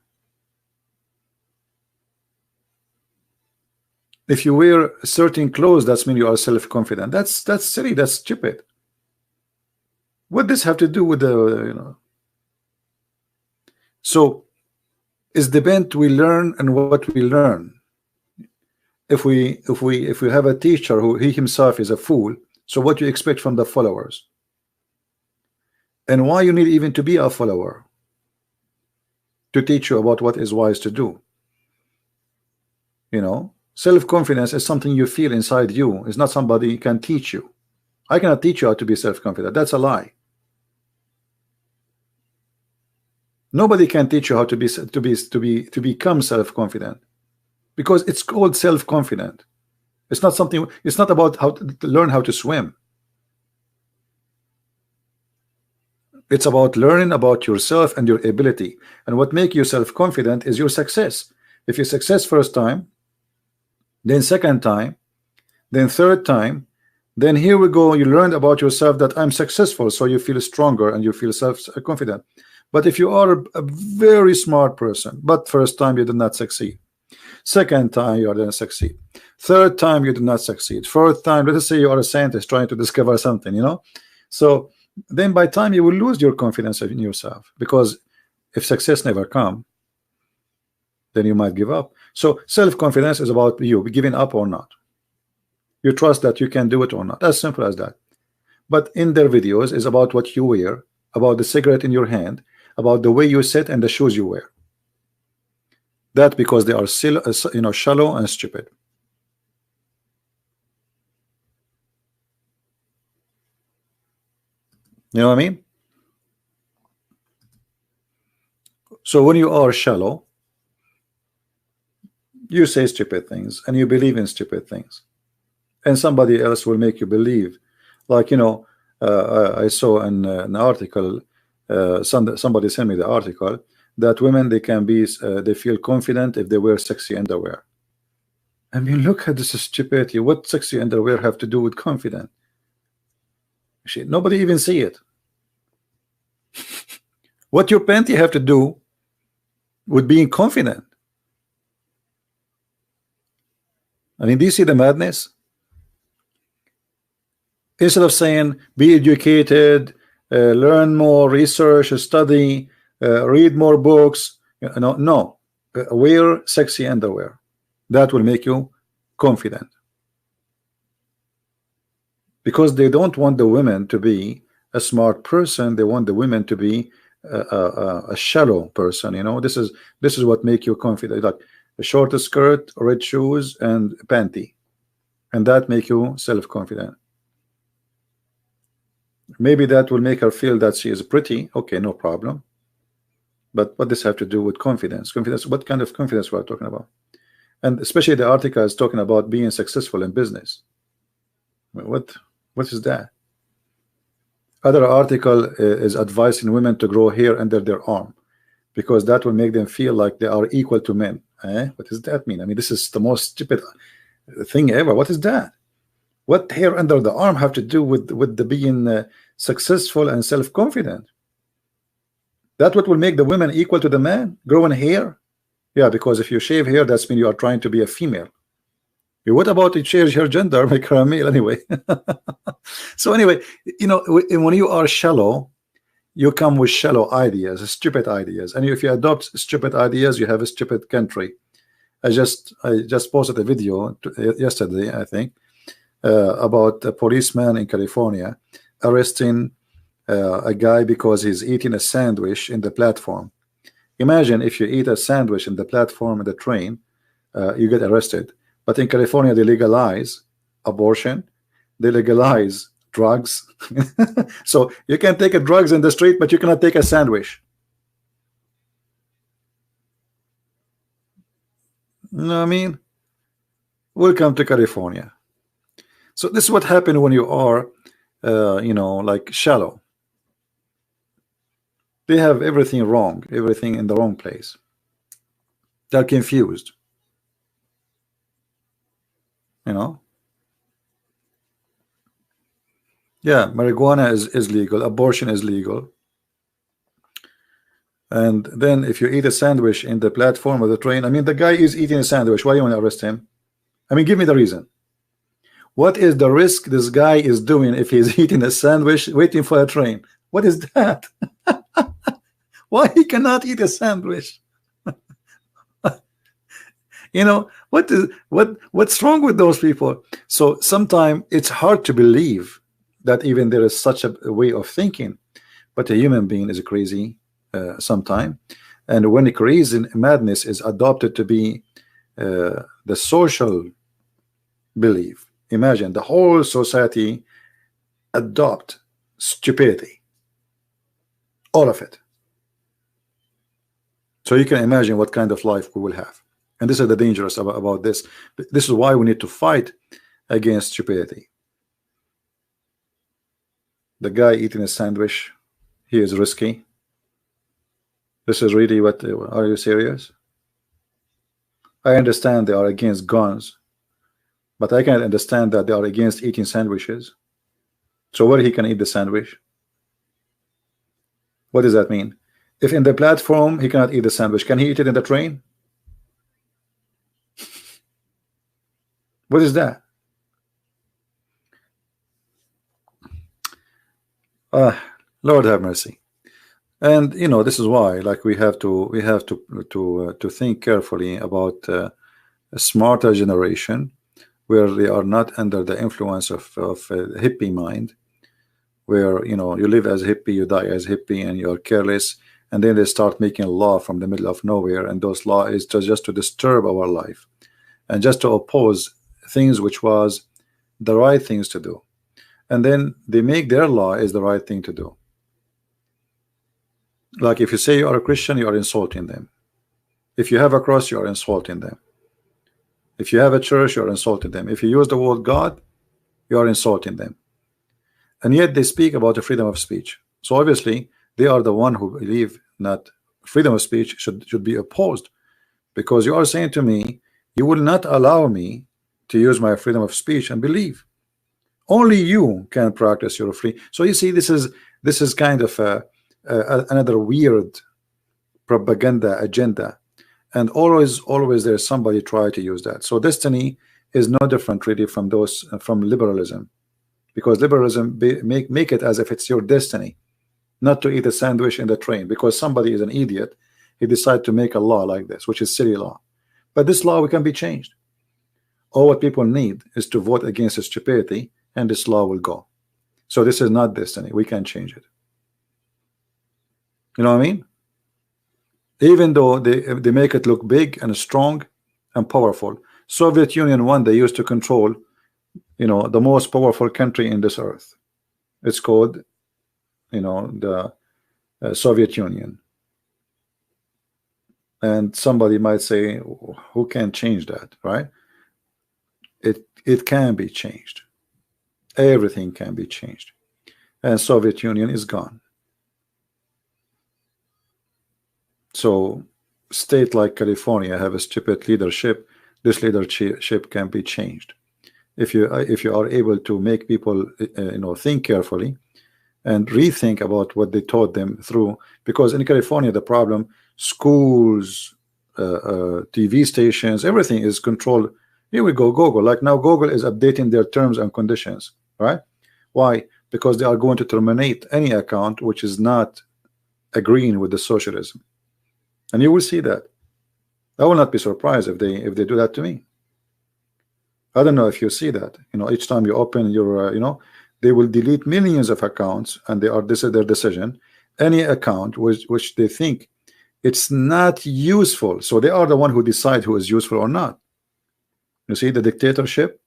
If you wear certain clothes, that's mean you are self-confident. That's silly. That's stupid. What does this have to do with the So it's depend we learn and what we learn. If we have a teacher who he himself is a fool, so what you expect from the followers? And why you need even to be a follower to teach you about what is wise to do? Self-confidence is something you feel inside you. It's not somebody can teach you. I cannot teach you how to be self-confident. That's a lie. Nobody can teach you how to become self-confident, because it's called self-confident. It's not something. It's not about how to learn how to swim. It's about learning about yourself and your ability. And what makes you self-confident is your success. If you success first time, then second time, then third time, then here we go, you learned about yourself that I'm successful, so you feel stronger and you feel self-confident. But if you are a very smart person, but first time you did not succeed, second time you didn't succeed, third time you did not succeed, fourth time, let us say you are a scientist trying to discover something, so then by time you will lose your confidence in yourself, because if success never come, then you might give up. So self-confidence is about you giving up or not. You trust that you can do it or not, as simple as that. But in their videos is about what you wear, about the cigarette in your hand, about the way you sit and the shoes you wear. That because they are still, shallow and stupid. You know what I mean? So when you are shallow, you say stupid things and you believe in stupid things, and somebody else will make you believe. Like, I saw an article, somebody sent me the article that women, they can be they feel confident if they wear sexy underwear. I mean, look at this stupidity. What sexy underwear have to do with confident? Nobody even see it. What your panty have to do with being confident? I mean, do you see the madness? Instead of saying be educated, learn more, research, study, read more books, no, wear sexy underwear. That will make you confident, because they don't want the women to be a smart person. They want the women to be a shallow person. This is what make you confident. Like a short skirt, red shoes, and panty, and that make you self-confident. Maybe that will make her feel that she is pretty. Okay, no problem. But what does this have to do with confidence? Confidence. What kind of confidence we're talking about? And especially the article is talking about being successful in business. What is that? Other article is advising women to grow hair under their arm, because that will make them feel like they are equal to men. What does that mean? I mean, this is the most stupid thing ever. What is that? What hair under the arm have to do with the being successful and self-confident? That what will make the women equal to the man? Growing hair? Yeah, because if you shave hair, that's mean you are trying to be a female. What about you change her gender, make her a male anyway? So anyway, when you are shallow, you come with shallow ideas, stupid ideas, and if you adopt stupid ideas, you have a stupid country. I just posted a video yesterday, I think, about a policeman in California arresting a guy because he's eating a sandwich in the platform. Imagine if you eat a sandwich in the platform in the train, you get arrested. But in California, they legalize abortion, they legalize drugs. So you can take a drugs in the street, but you cannot take a sandwich. You know what I mean? Welcome to California. So this is what happened when you are, like shallow. They have everything wrong, everything in the wrong place. They're confused. Yeah, marijuana is legal, abortion is legal. And then if you eat a sandwich in the platform of the train, I mean, the guy is eating a sandwich. Why do you want to arrest him? I mean, give me the reason. What is the risk this guy is doing if he's eating a sandwich waiting for a train? What is that? Why he cannot eat a sandwich? What's wrong with those people? So sometimes it's hard to believe that even there is such a way of thinking, but a human being is crazy sometime. And when a crazy madness is adopted to be the social belief. Imagine the whole society adopt stupidity, all of it. So you can imagine what kind of life we will have. And this is the dangerous about this. This is why we need to fight against stupidity. The guy eating a sandwich, he is risky. This is really what, are you serious? I understand they are against guns, but I can't understand that they are against eating sandwiches. So where he can eat the sandwich? What does that mean? If in the platform he cannot eat the sandwich, can he eat it in the train? What is that? Lord have mercy. And you know, this is why, like, we have to think carefully about a smarter generation, where they are not under the influence of a hippie mind, where, you know, you live as hippie, you die as hippie, and you are careless, and then they start making a law from the middle of nowhere, and those law is just to disturb our life and just to oppose things which was the right things to do, and then they make their law is the right thing to do. Like, if you say you are a Christian, you are insulting them. If you have a cross, you are insulting them. If you have a church, you are insulting them. If you use the word God, you are insulting them. And yet they speak about the freedom of speech. So obviously they are the one who believe that freedom of speech should be opposed, because you are saying to me, you will not allow me to use my freedom of speech and believe. Only you can practice your free. So you see, this is kind of another weird propaganda agenda, and always there's somebody try to use that. So destiny is no different really from those from liberalism, because liberalism make it as if it's your destiny not to eat a sandwich in the train because somebody is an idiot. He decided to make a law like this, which is silly law. But this law can be changed. All what people need is to vote against the stupidity, and this law will go. So this is not destiny. We can change it. You know what I mean? Even though they make it look big and strong and powerful. Soviet Union one, they used to control, you know, the most powerful country in this earth. It's called, you know, the Soviet Union. And somebody might say, who can change that, right? It can be changed. Everything can be changed. And Soviet Union is gone. So state like California have a stupid leadership. This leadership can be changed if you are able to make people you know, think carefully and rethink about what they taught them through. Because in California, the problem, schools, TV stations, everything is controlled. Here we go, Google. Like now, Google is updating their terms and conditions, right? Why? Because they are going to terminate any account which is not agreeing with the socialism. And you will see that. I will not be surprised if they do that to me. I don't know if you see that. You know, each time you open your, you know, they will delete millions of accounts, and this is their decision. Any account which they think it's not useful, so they are the one who decide who is useful or not. You see the dictatorship.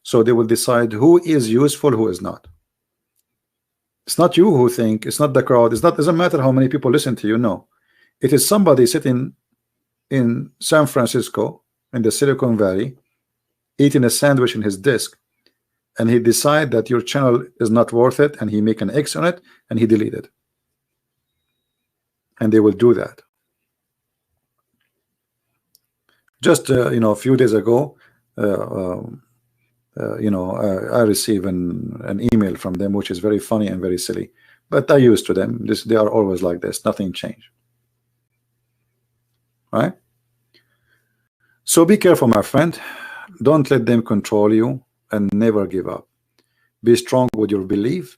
So they will decide who is useful, who is not. It's not you who think. It's not the crowd. It's not. Doesn't matter how many people listen to you. No. It is somebody sitting in San Francisco in the Silicon Valley eating a sandwich in his desk, and he decide that your channel is not worth it, and he make an X on it, and he delete it. And they will do that. Just you know, a few days ago, you know, I received an email from them which is very funny and very silly, but I used to them. They are always like this. Nothing changed. Right? So be careful, my friend. Don't let them control you, and never give up. Be strong with your belief,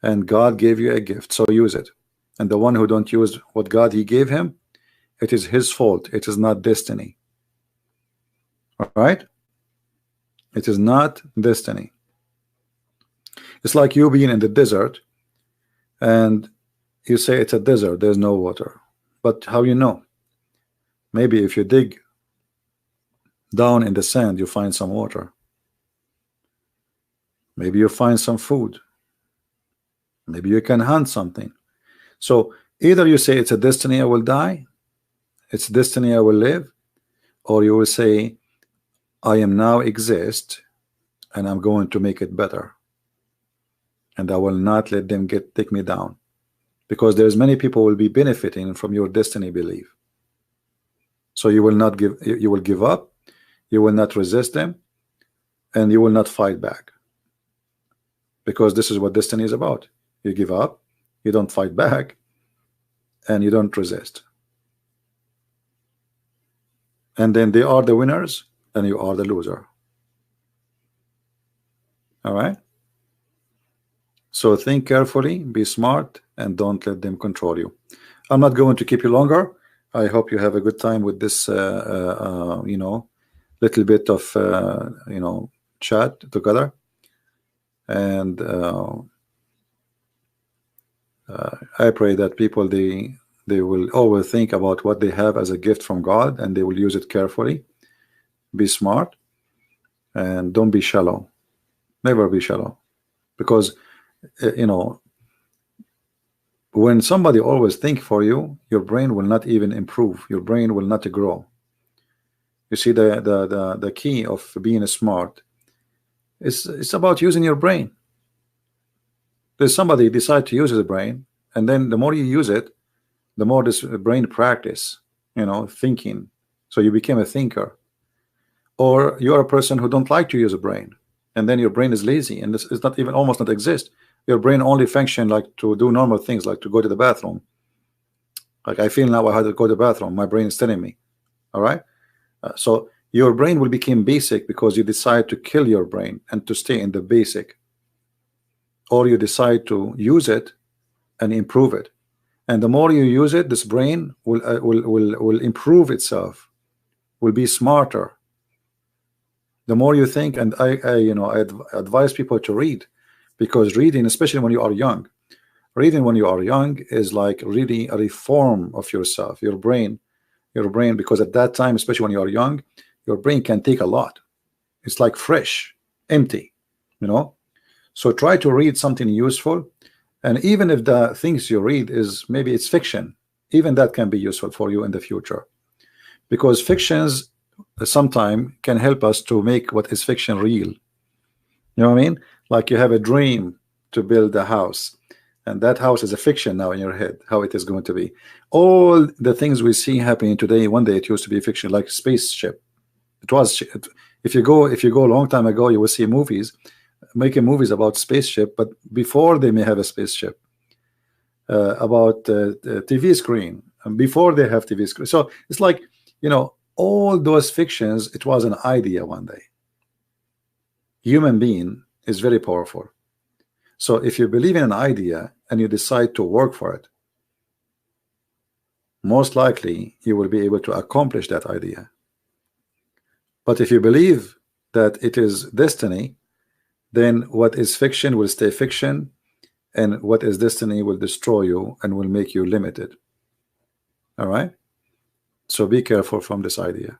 and God gave you a gift, so use it. And the one who don't use what God he gave him, it is his fault. It is not destiny. All right? It is not destiny. It's like you being in the desert, and you say it's a desert, there's no water. But how you know? Maybe if you dig Down in the sand you find some water. Maybe you find some food. Maybe you can hunt something. So either you say it's a destiny, I will die, it's destiny, I will live, or you will say I am now exist and I'm going to make it better, and I will not let them take me down, because there's many people will be benefiting from your destiny belief. So you will not give, you will give up, you will not resist them, and you will not fight back, because this is what destiny is about. You give up, you don't fight back, and you don't resist, and then they are the winners and you are the loser. All right, so think carefully, be smart, and don't let them control you. I'm not going to keep you longer. I hope you have a good time with this you know, little bit of you know, chat together, and I pray that people, they will always think about what they have as a gift from God, and they will use it carefully. Be smart, and don't be shallow. Never be shallow, because you know, when somebody always think for you, your brain will not even improve, your brain will not grow. You see, the key of being smart is, it's about using your brain. There's somebody decide to use his brain, and then the more you use it, the more this brain practice, you know, thinking. So you became a thinker. Or you are a person who don't like to use a brain, and then your brain is lazy, and this is not even, almost not exist. Your brain only function like to do normal things, like to go to the bathroom. Like I feel now I had to go to the bathroom, my brain is telling me. All right, so your brain will become basic because you decide to kill your brain and to stay in the basic, or you decide to use it and improve it. And the more you use it, this brain will improve itself, will be smarter. The more you think, and I you know, I advise people to read, because reading, especially when you are young, reading when you are young is like really a reform of yourself, your brain, because at that time, especially when you are young, your brain can take a lot. It's like fresh, empty, you know. So try to read something useful, and even if the things you read is, maybe it's fiction, even that can be useful for you in the future, because fictions sometimes can help us to make what is fiction real. You know what I mean? Like you have a dream to build a house, and that house is a fiction now in your head, how it is going to be. All the things we see happening today, one day it used to be fiction, like spaceship. It was, if you go a long time ago, you will see movies making movies about spaceship, but before they may have a spaceship, about TV screen, and before they have TV screen. So it's like, you know, all those fictions, it was an idea one day. Human being is very powerful. So if you believe in an idea and you decide to work for it, most likely you will be able to accomplish that idea. But if you believe that it is destiny, then what is fiction will stay fiction, and what is destiny will destroy you and will make you limited. All right, so be careful from this idea.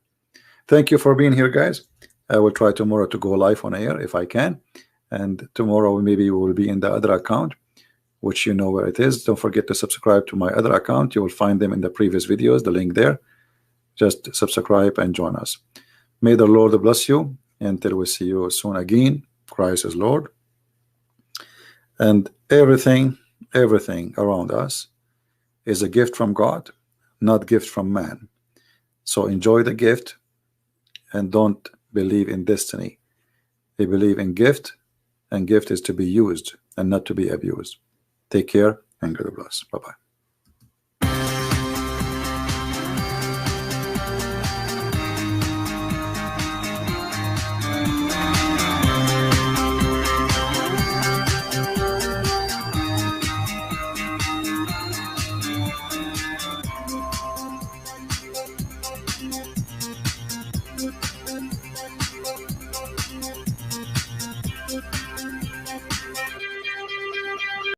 Thank you for being here, guys. I will try tomorrow to go live on air if I can, and tomorrow maybe we will be in the other account, which you know where it is. Don't forget to subscribe to my other account. You will find them in the previous videos, the link there. Just subscribe and join us. May the Lord bless you until we see you soon again. Christ is Lord, and everything around us is a gift from God, not gift from man. So enjoy the gift and don't believe in destiny. They believe in gift, and gift is to be used and not to be abused. Take care and God bless. Bye-bye.